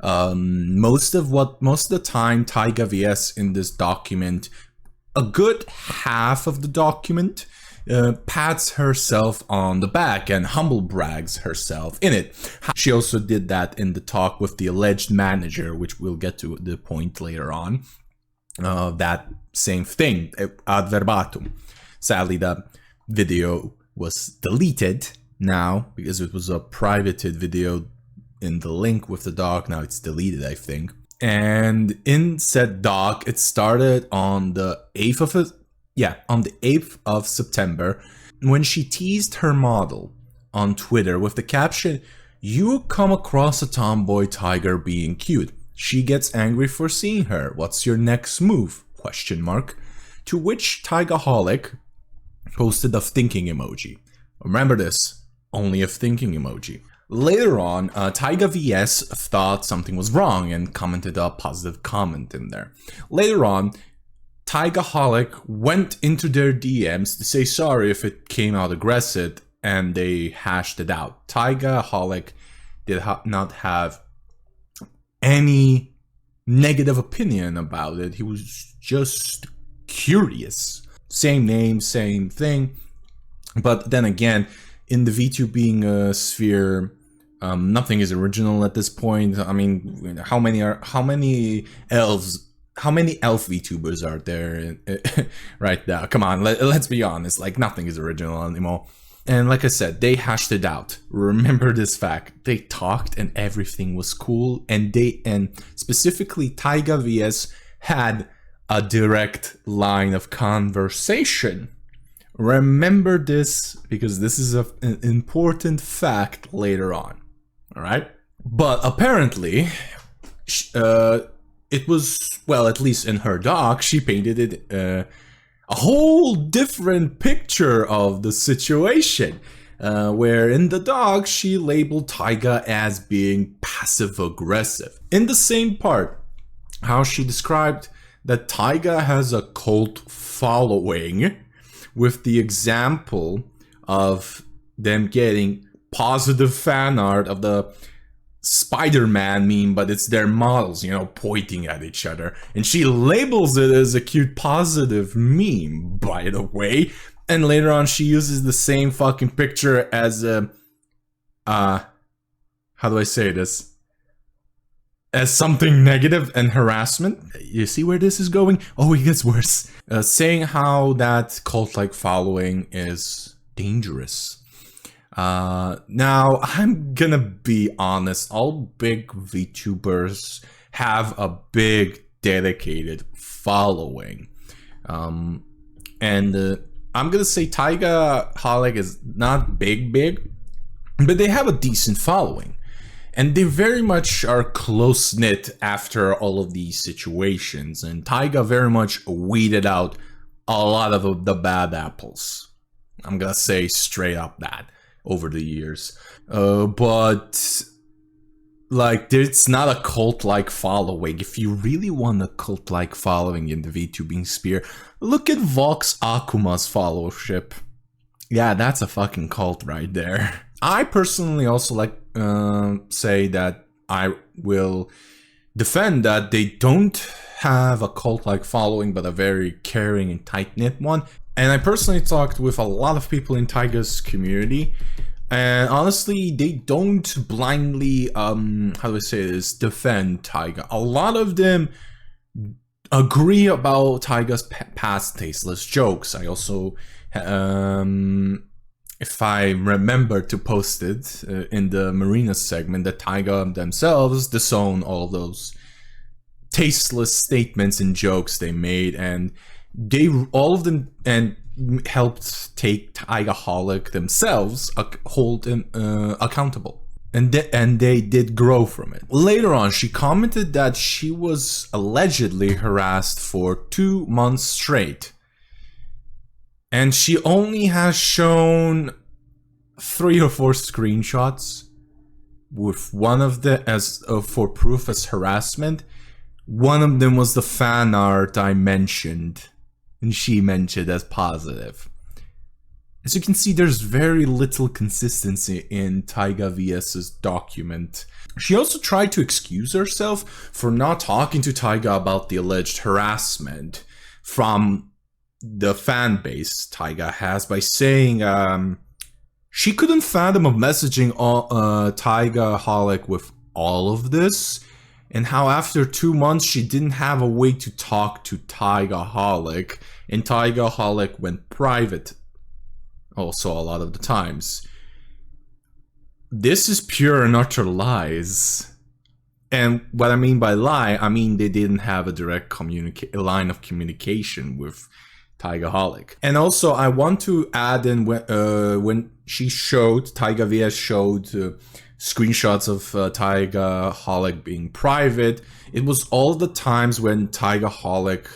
Most of the time, TaigaVS in this document, a good half of the document, pats herself on the back and humble brags herself in it. She also did that in the talk with the alleged manager, which we'll get to the point later on. That same thing, ad verbatim. Sadly, the video was deleted now because it was a privated video in the link with the doc. Now it's deleted, I think. And in said doc, it started on the 8th of September, when she teased her model on Twitter with the caption, "You come across a tomboy tiger being cute. She gets angry for seeing her. What's your next move?" ? To which Taigaholic posted a thinking emoji. Remember this, only a thinking emoji. Later on, TaigaVS thought something was wrong and commented a positive comment in there. Later on, Taigaholic went into their DMs to say sorry if it came out aggressive, and they hashed it out. Taigaholic did not have any negative opinion about it. He was just curious. Same name, same thing. But then again, in the VTubing sphere, nothing is original at this point. I mean, how many elf VTubers are there right now? Come on, let's be honest. Like, nothing is original anymore. And like I said, they hashed it out. Remember this fact. They talked and everything was cool. And specifically TaigaVS had a direct line of conversation. Remember this, because this is an important fact later on. All right? But apparently, it was, well, at least in her doc, she painted it a whole different picture of the situation. Where in the doc, she labeled Taiga as being passive-aggressive. In the same part, how she described that Taiga has a cult following, with the example of them getting positive fan art of the Spider-Man meme, but it's their models, you know, pointing at each other. And she labels it as a cute positive meme, by the way. And later on, she uses the same fucking picture as a, how do I say this? As something negative and harassment. You see where this is going? Oh, it gets worse. Saying how that cult-like following is dangerous. Now, I'm gonna be honest, all big VTubers have a big dedicated following. I'm gonna say Taigaholic is not big, but they have a decent following. And they very much are close-knit after all of these situations. And Taiga very much weeded out a lot of the bad apples. I'm gonna say straight up that over the years. But like, it's not a cult-like following. If you really want a cult-like following in the VTubing sphere, look at Vox Akuma's followership. Yeah, that's a fucking cult right there. I personally also like say that I will defend that they don't have a cult-like following, but a very caring and tight-knit one. And I personally talked with a lot of people in Taiga's community, and honestly, they don't blindly, how do I say this, defend Taiga. A lot of them agree about Taiga's past tasteless jokes. I also, if I remember to post it in the Marina segment, that Taiga themselves disown all of those tasteless statements and jokes they made, and they all of them and helped take Taigaholic themselves hold him accountable, and they did grow from it. Later on, she commented that she was allegedly harassed for 2 months straight, and she only has shown 3 or 4 screenshots, with one of them as for proof as harassment. One of them was the fan art I mentioned, and she mentioned as positive. As you can see, there's very little consistency in TaigaVS's document. She also tried to excuse herself for not talking to Taiga about the alleged harassment from the fan base Taiga has by saying she couldn't fathom of messaging Taigaholic with all of this, and how after 2 months she didn't have a way to talk to Taigaholic, and Taigaholic went private also a lot of the times. This is pure and utter lies. And what I mean by lie, I mean they didn't have a direct line of communication with Taigaholic. And also, I want to add in when she showed, TaigaVS showed screenshots of Taigaholic being private, it was all the times when Taigaholic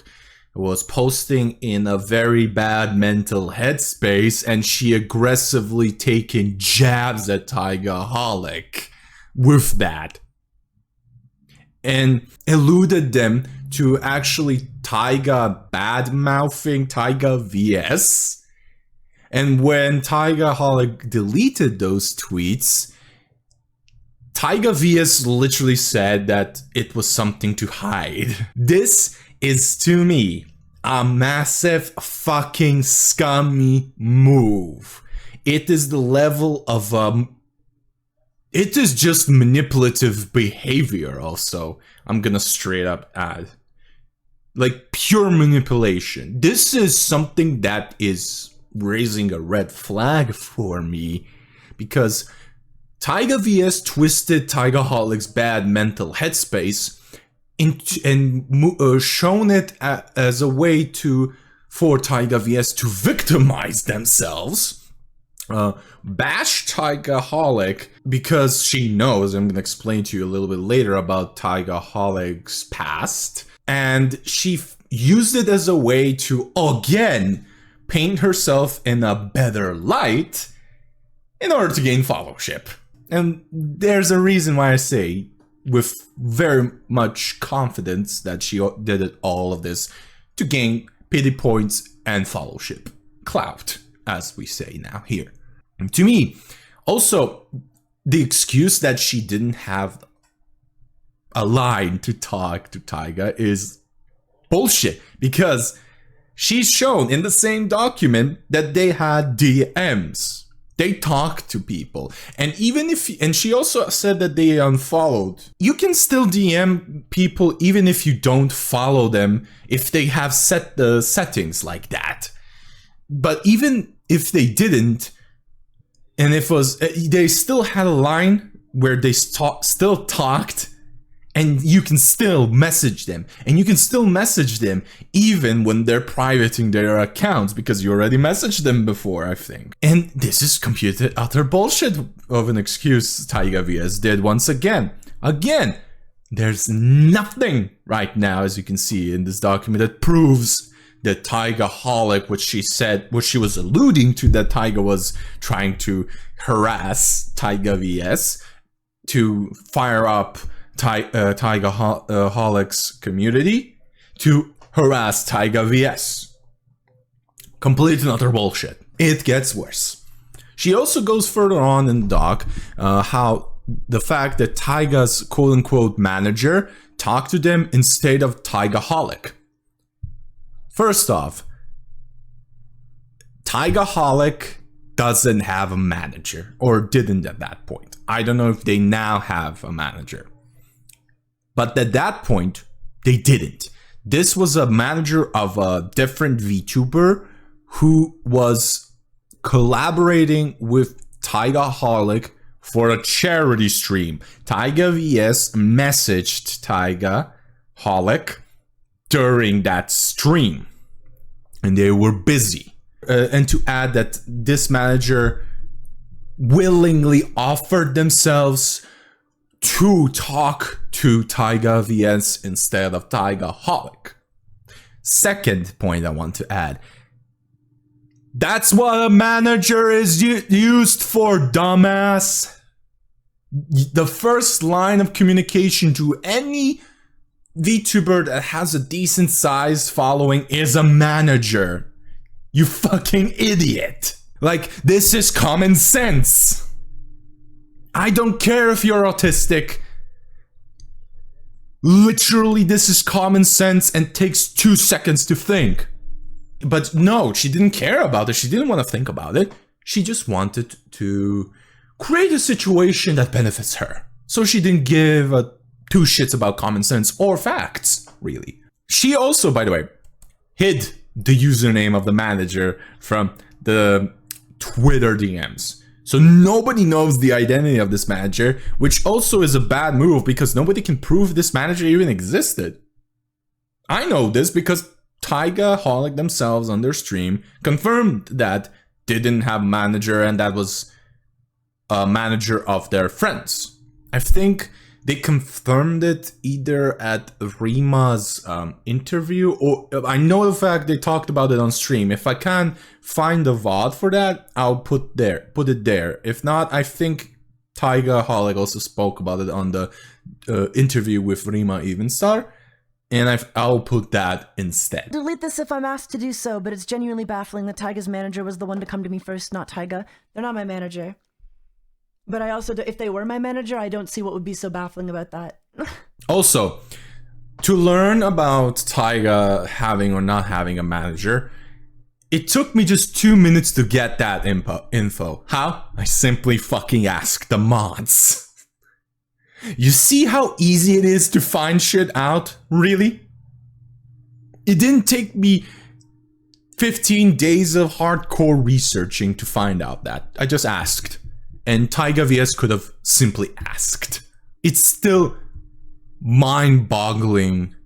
was posting in a very bad mental headspace, and she aggressively taking jabs at Taigaholic with that, and eluded them to actually Taiga bad-mouthing TaigaVS. And when Taigaholic deleted those tweets, TaigaVS literally said that it was something to hide. This is, to me, a massive fucking scummy move. It is the level of it is just manipulative behavior also. I'm gonna straight up add. Like, pure manipulation. This is something that is raising a red flag for me, because TaigaVS twisted Taigaholic's bad mental headspace and shown it as a way for TaigaVS to victimize themselves, bash Taigaholic because she knows, I'm going to explain to you a little bit later about Taigaholic's past, and she used it as a way to, again, paint herself in a better light in order to gain followership. And there's a reason why I say with very much confidence that she did all of this to gain pity points and followership. Clout, as we say now here. And to me, also, the excuse that she didn't have a line to talk to Taiga is bullshit, because she's shown in the same document that they had DMs. They talked to people, and even if, and she also said that they unfollowed. You can still DM people even if you don't follow them, if they have set the settings like that. But even if they didn't, and if it was, they still had a line where they still talked, and you can still message them, and you can still message them even when they're privating their accounts, because you already messaged them before, I think. And this is computed utter bullshit of an excuse TaigaVS did once again. Again, there's nothing right now, as you can see in this document, that proves that Taigaholic, which she said, what she was alluding to, that Taiga was trying to harass TaigaVS to fire up Taigaholic's community, to harass TaigaVS. Complete and utter bullshit. It gets worse. She also goes further on in the doc, how the fact that Taiga's quote-unquote manager talked to them instead of Taigaholic. First off, Taigaholic doesn't have a manager, or didn't at that point. I don't know if they now have a manager. But at that point, they didn't. This was a manager of a different VTuber who was collaborating with Taigaholic for a charity stream. TaigaVS messaged Taigaholic during that stream, and they were busy. And to add that this manager willingly offered themselves to talk to TaigaVS instead of Taigaholic. Second point I want to add. That's what a manager is used for, dumbass. The first line of communication to any VTuber that has a decent sized following is a manager. You fucking idiot. Like, this is common sense. I don't care if you're autistic. Literally, this is common sense and takes 2 seconds to think. But no, she didn't care about it. She didn't want to think about it. She just wanted to create a situation that benefits her. So she didn't give 2 shits about common sense or facts, really. She also, by the way, hid the username of the manager from the Twitter DMs. So nobody knows the identity of this manager, which also is a bad move because nobody can prove this manager even existed. I know this because Taigaholic themselves on their stream confirmed that they didn't have a manager, and that was a manager of their friends. I think they confirmed it either at Rima's interview, or I know the fact they talked about it on stream. If I can find the VOD for that, I'll put it there. If not, I think Taigaholic also spoke about it on the interview with Rima Evenstar, and I'll put that instead. Delete this if I'm asked to do so, but it's genuinely baffling that Taiga's manager was the one to come to me first, not Taiga. They're not my manager. But I also, if they were my manager, I don't see what would be so baffling about that. Also, to learn about Taiga having or not having a manager, it took me just 2 minutes to get that info. How? I simply fucking asked the mods. You see how easy it is to find shit out? Really? It didn't take me 15 days of hardcore researching to find out that. I just asked. And TaigaVS could have simply asked. It's still mind-boggling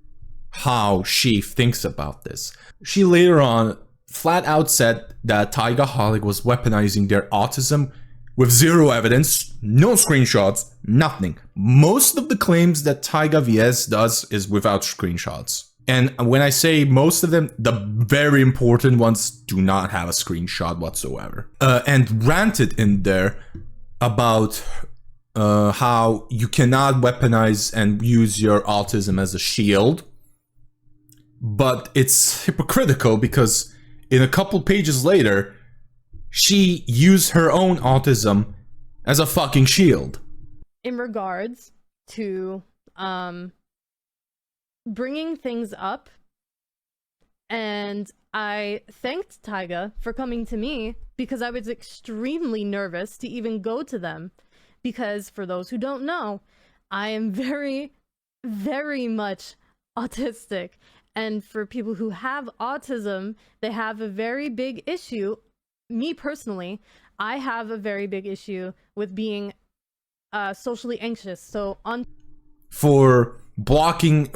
how she thinks about this. She later on flat out said that Taigaholic was weaponizing their autism with zero evidence, no screenshots, nothing. Most of the claims that TaigaVS does is without screenshots. And when I say most of them, the very important ones do not have a screenshot whatsoever. And ranted in there about how you cannot weaponize and use your autism as a shield. But it's hypocritical because in a couple pages later, she used her own autism as a fucking shield. In regards to bringing things up, and I thanked Taiga for coming to me because I was extremely nervous to even go to them, because for those who don't know, I am very, very much autistic, and for people who have autism, they have a very big issue. Me personally, I have a very big issue with being socially anxious. So for blocking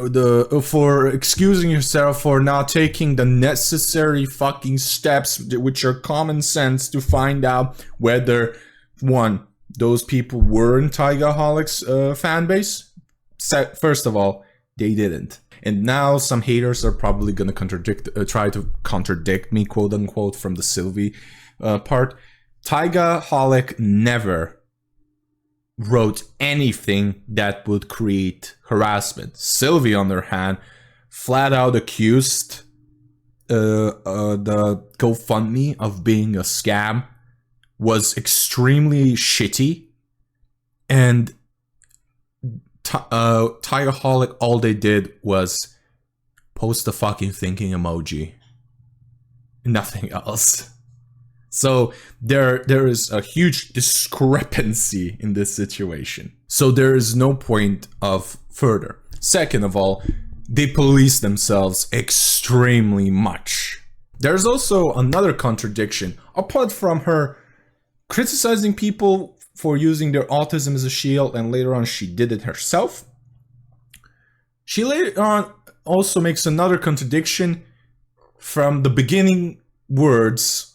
for excusing yourself for not taking the necessary fucking steps, which are common sense, to find out whether, one, those people were in Taigaholic's fan base. First of all, they didn't. And now some haters are probably gonna try to contradict me, quote unquote, from the Sylvie part. Taigaholic never wrote anything that would create harassment. Sylvie, on the other hand, flat out accused the GoFundMe of being a scam, was extremely shitty, and Taigaholic, all they did was post a fucking thinking emoji. Nothing else. So there is a huge discrepancy in this situation. So there is no point of further. Second of all, they police themselves extremely much. There's also another contradiction. Apart from her criticizing people for using their autism as a shield, and later on she did it herself, she later on also makes another contradiction from the beginning words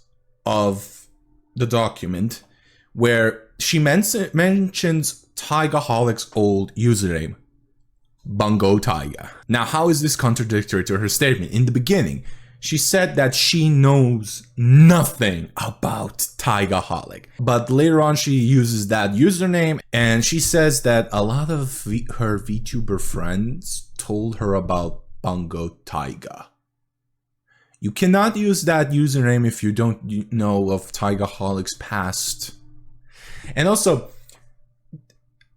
of the document, where she mentions Taigaholic's old username, Bungo Taiga. Now, how is this contradictory to her statement? In the beginning, she said that she knows nothing about Taigaholic, but later on she uses that username, and she says that a lot of her VTuber friends told her about Bungo Taiga. You cannot use that username if you don't know of Taigaholic's past. And also,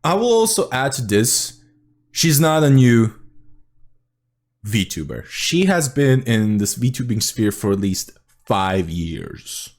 I will also add to this, she's not a new VTuber. She has been in this VTubing sphere for at least 5 years.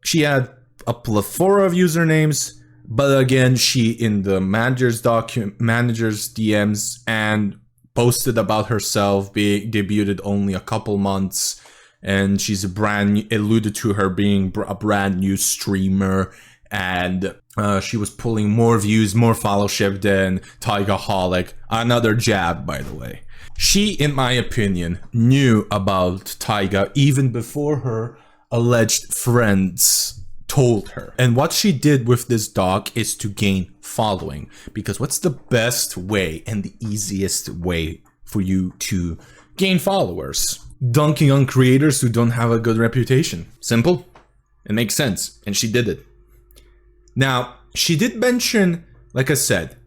She had a plethora of usernames, but again, she in the manager's DMs and posted about herself being debuted only a couple months, and she's alluded to her being a brand new streamer, and she was pulling more views, more followership than Taigaholic. Another jab, by the way. She, in my opinion, knew about Taiga even before her alleged friends told her. And what she did with this dog is to gain following. Because what's the best way and the easiest way for you to gain followers? Dunking on creators who don't have a good reputation. Simple. It makes sense. And she did it. Now, she did mention, like I said,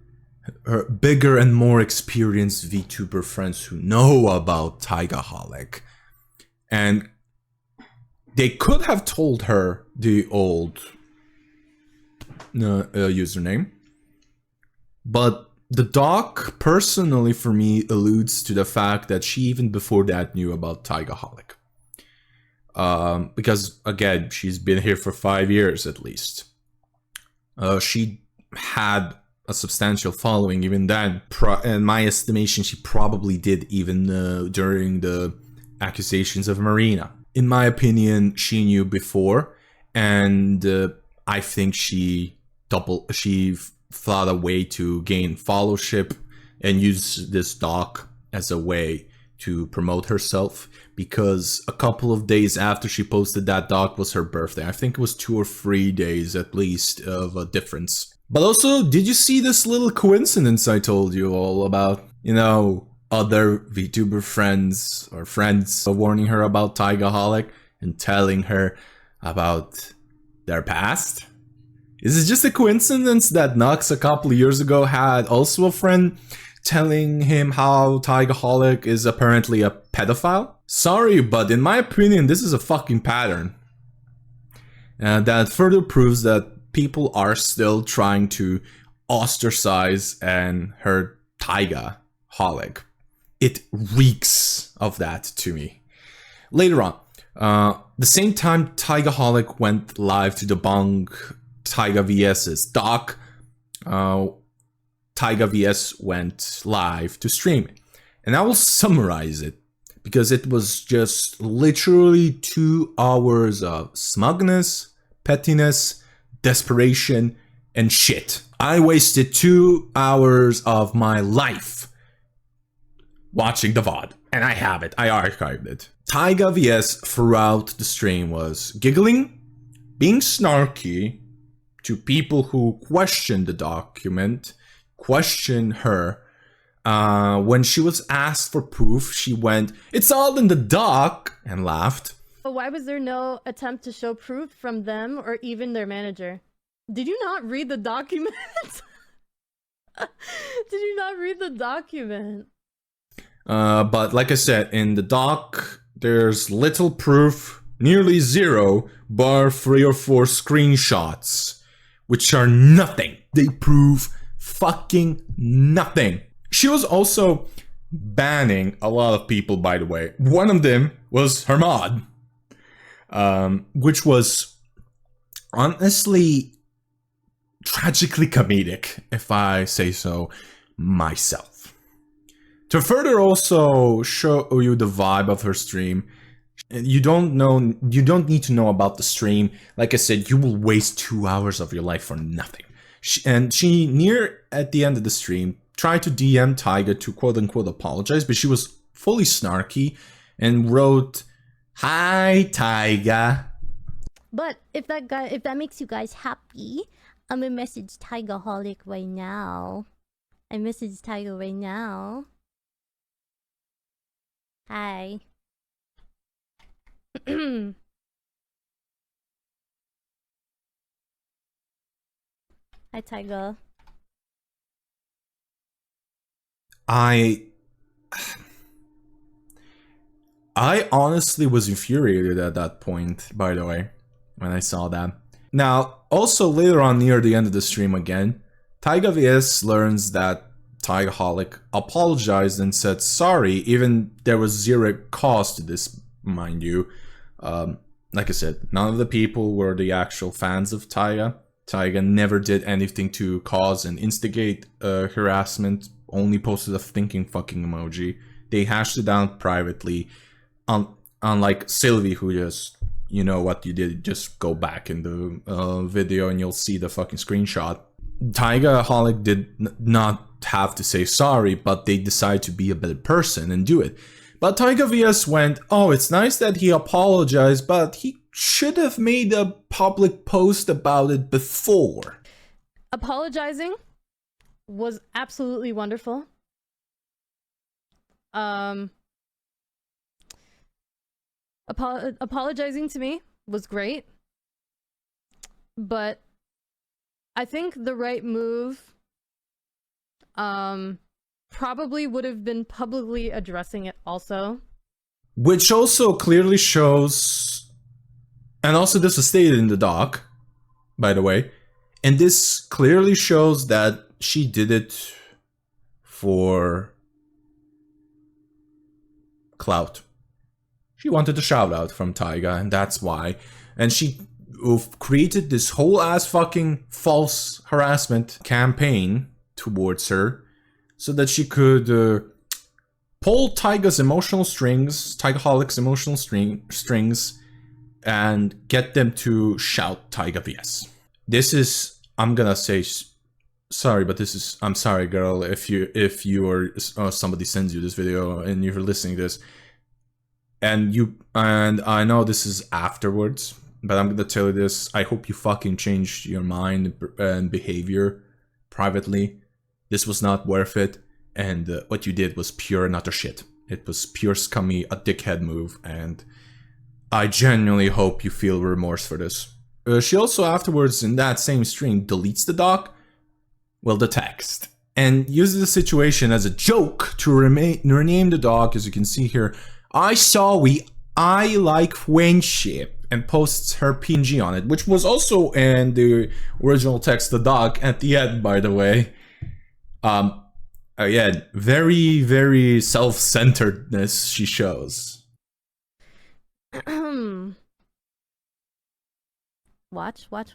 her bigger and more experienced VTuber friends who know about Taigaholic. And they could have told her the old username. But the doc, personally for me, alludes to the fact that she even before that knew about Taigaholic. Because, again, she's been here for 5 years at least. She had a substantial following even then. In my estimation, she probably did even during the accusations of Marina. In my opinion, she knew before, and I think she thought a way to gain followership and use this doc as a way to promote herself, because a couple of days after she posted that doc was her birthday. I think it was 2 or 3 days at least of a difference. But also, did you see this little coincidence I told you all about? You know, other VTuber friends or friends warning her about Taigaholic and telling her about their past? Is it just a coincidence that Nux a couple of years ago had also a friend telling him how Taigaholic is apparently a pedophile? Sorry, but in my opinion, this is a fucking pattern. And that further proves that people are still trying to ostracize and hurt Taigaholic. It reeks of that to me. Later on, the same time Taigaholic went live to debunk TaigaVS's doc, TaigaVS went live to stream it. And I will summarize it, because it was just literally 2 hours of smugness, pettiness, desperation, and shit. I wasted 2 hours of my life watching the VOD, and I have it, I archived it. TaigaVS throughout the stream was giggling, being snarky to people who questioned the document, questioned her. When she was asked for proof, she went, "It's all in the doc," and laughed. But why was there no attempt to show proof from them or even their manager? Did you not read the document? Did you not read the document? But like I said, in the doc, there's little proof, nearly zero, bar 3 or 4 screenshots, which are nothing. They prove fucking nothing. She was also banning a lot of people, by the way. One of them was her mod, which was honestly tragically comedic, if I say so myself. To further also show you the vibe of her stream, you don't need to know about the stream. Like I said, you will waste 2 hours of your life for nothing. She near at the end of the stream tried to DM Taiga to quote-unquote apologize, but she was fully snarky and wrote, "Hi, Taiga." But if that makes you guys happy, I'm gonna message Taigaholic right now. I message Taiga right now. Hi. Hi, Taiga. I honestly was infuriated at that point, by the way, when I saw that. Now, also later on near the end of the stream again, TaigaVS learns that Taigaholic apologized and said sorry, even there was zero cost to this, mind you. Like I said, none of the people were the actual fans of Taiga. Taiga never did anything to cause and instigate harassment, only posted a thinking fucking emoji. They hashed it out privately, unlike Sylvie, who just, you know what you did, just go back in the video and you'll see the fucking screenshot. Taigaholic did not have to say sorry, but they decided to be a better person and do it. But TaigaVS went, "Oh, it's nice that he apologized, but he should have made a public post about it before." Apologizing was absolutely wonderful. Apologizing to me was great, but I think the right move probably would have been publicly addressing it also. Which also clearly shows, and also this was stated in the doc, by the way, and this clearly shows that she did it for clout. She wanted a shout out from Taiga, and that's why. And she created this whole ass fucking false harassment campaign towards her so that she could pull Taiga's emotional strings, Taigaholic's emotional strings, and get them to shout TaigaVS. This is, I'm gonna say sorry, but this is, I'm sorry girl, if you or somebody sends you this video and you're listening to this, and I know this is afterwards, but I'm gonna tell you this, I hope you fucking changed your mind and behavior privately. This was not worth it, and what you did was pure and utter shit. It was pure scummy, a dickhead move, and I genuinely hope you feel remorse for this. She also afterwards, in that same stream, deletes the doc, well, the text, and uses the situation as a joke to rename the doc, as you can see here. I like friendship, and posts her PNG on it, which was also in the original text the doc at the end, by the way. Again, very, very self-centeredness she shows. Watch. Watch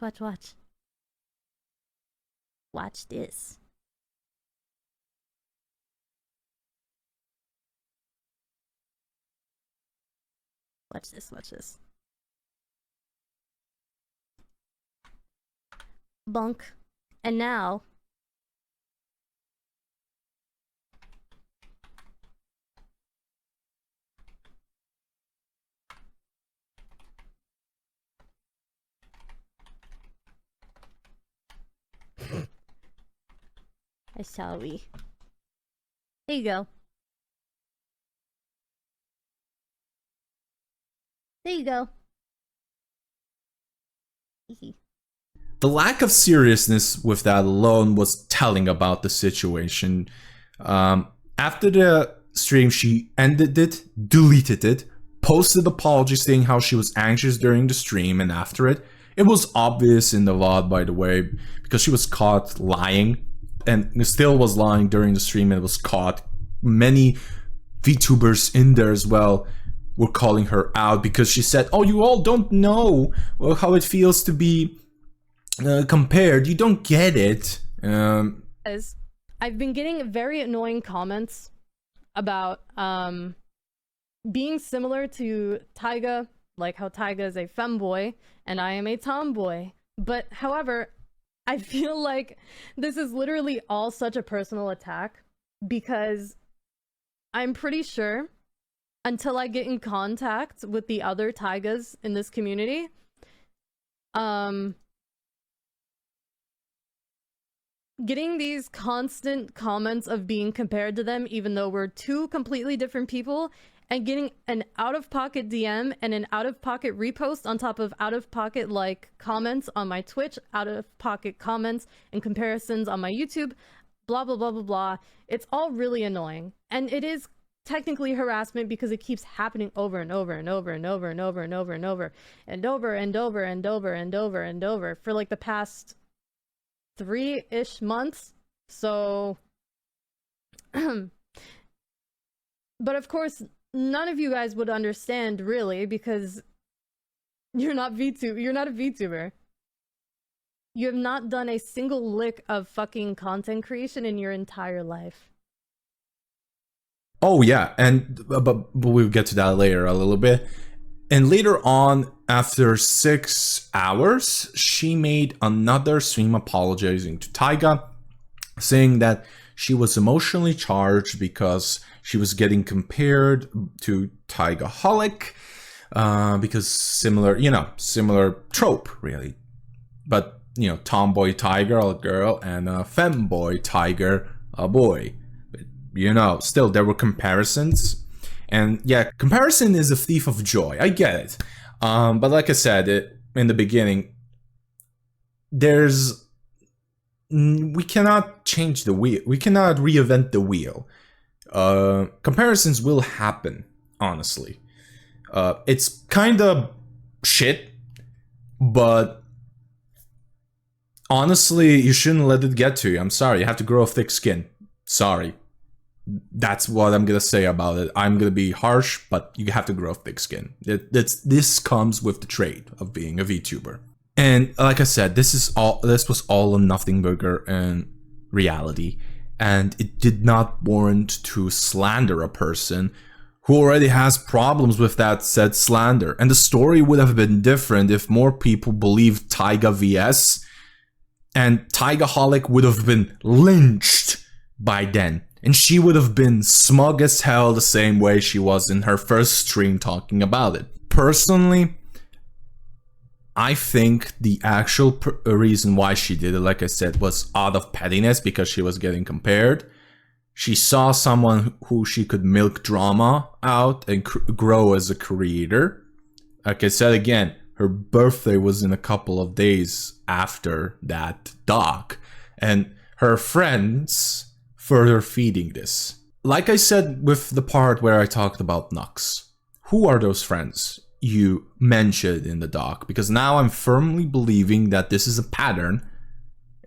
this. Watch this. Bunk. And now... shall we? Here you go. There you go. The lack of seriousness with that alone was telling about the situation. After the stream, she ended it, deleted it, posted apologies saying how she was anxious during the stream, and after it, it was obvious in the VOD, by the way, because she was caught lying, and still was lying during the stream, and was caught. Many VTubers in there as well were calling her out because she said, "Oh, you all don't know how it feels to be compared. You don't get it." I've been getting very annoying comments about being similar to Taiga, like how Taiga is a femboy and I am a tomboy. But however, I feel like this is literally all such a personal attack, because I'm pretty sure until I get in contact with the other Taigas in this community, getting these constant comments of being compared to them, even though we're two completely different people, and getting an out-of-pocket DM and an out-of-pocket repost on top of out-of-pocket like comments on my Twitch, out-of-pocket comments and comparisons on my YouTube, blah blah blah blah blah. It's all really annoying, and it is technically harassment because it keeps happening over and over and over and over and over and over and over and over and over and over and over and over for like the past 3-ish months. So but of course none of you guys would understand really, because you're not a VTuber. You have not done a single lick of fucking content creation in your entire life. Oh yeah, and but we'll get to that later a little bit. And later on, after 6 hours, she made another stream apologizing to Taiga, saying that she was emotionally charged because she was getting compared to Taigaholic, because similar trope, really. But, tomboy tiger, a girl, and a femboy tiger, a boy. But, still, there were comparisons. And yeah, comparison is a thief of joy. I get it. But like I said in the beginning, we cannot change the wheel. We cannot reinvent the wheel. Comparisons will happen, honestly. It's kind of shit, but honestly, you shouldn't let it get to you. I'm sorry, you have to grow a thick skin. Sorry. That's what I'm gonna say about it. I'm gonna be harsh, but you have to grow thick skin. This comes with the trait of being a VTuber. And like I said, this was all a nothing burger in reality, and it did not warrant to slander a person who already has problems with that said slander. And the story would have been different if more people believed TaigaVS, and Taigaholic would have been lynched by then. And she would have been smug as hell the same way she was in her first stream talking about it. Personally, I think the actual reason why she did it, like I said, was out of pettiness because she was getting compared. She saw someone who she could milk drama out and grow as a creator. Like I said again, her birthday was in a couple of days after that doc. And her friends further feeding this. Like I said with the part where I talked about Nux, who are those friends? you mentioned in the doc, because now I'm firmly believing that this is a pattern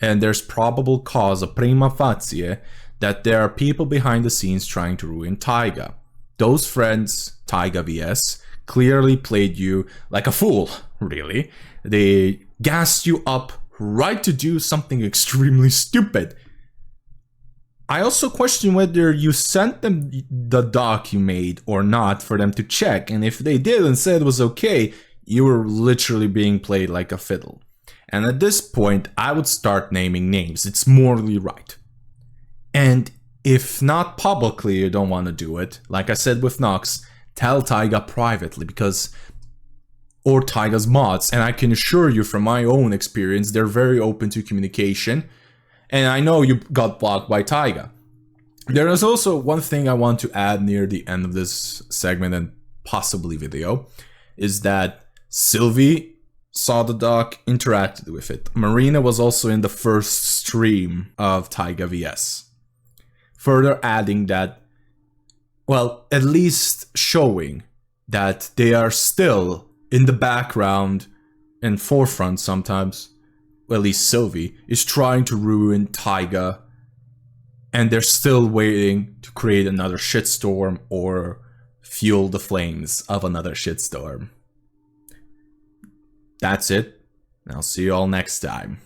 and there's probable cause, a prima facie, that there are people behind the scenes trying to ruin Taiga. Those friends, TaigaVS, clearly played you like a fool, really. They gassed you up right to do something extremely stupid. I also question whether you sent them the doc you made or not for them to check, and if they did and said it was okay, you were literally being played like a fiddle. And at this point, I would start naming names. It's morally right. And if not publicly, you don't want to do it, like I said with Nox, tell Taiga privately, or Taiga's mods, and I can assure you from my own experience, they're very open to communication. And I know you got blocked by Taiga. There is also one thing I want to add near the end of this segment and possibly video, is that Sylvie saw the doc, interacted with it. Marina was also in the first stream of TaigaVS. Further adding that, well, at least showing that they are still in the background and forefront sometimes, well, at least Sylvie, is trying to ruin Taiga, and they're still waiting to create another shitstorm or fuel the flames of another shitstorm. That's it. I'll see you all next time.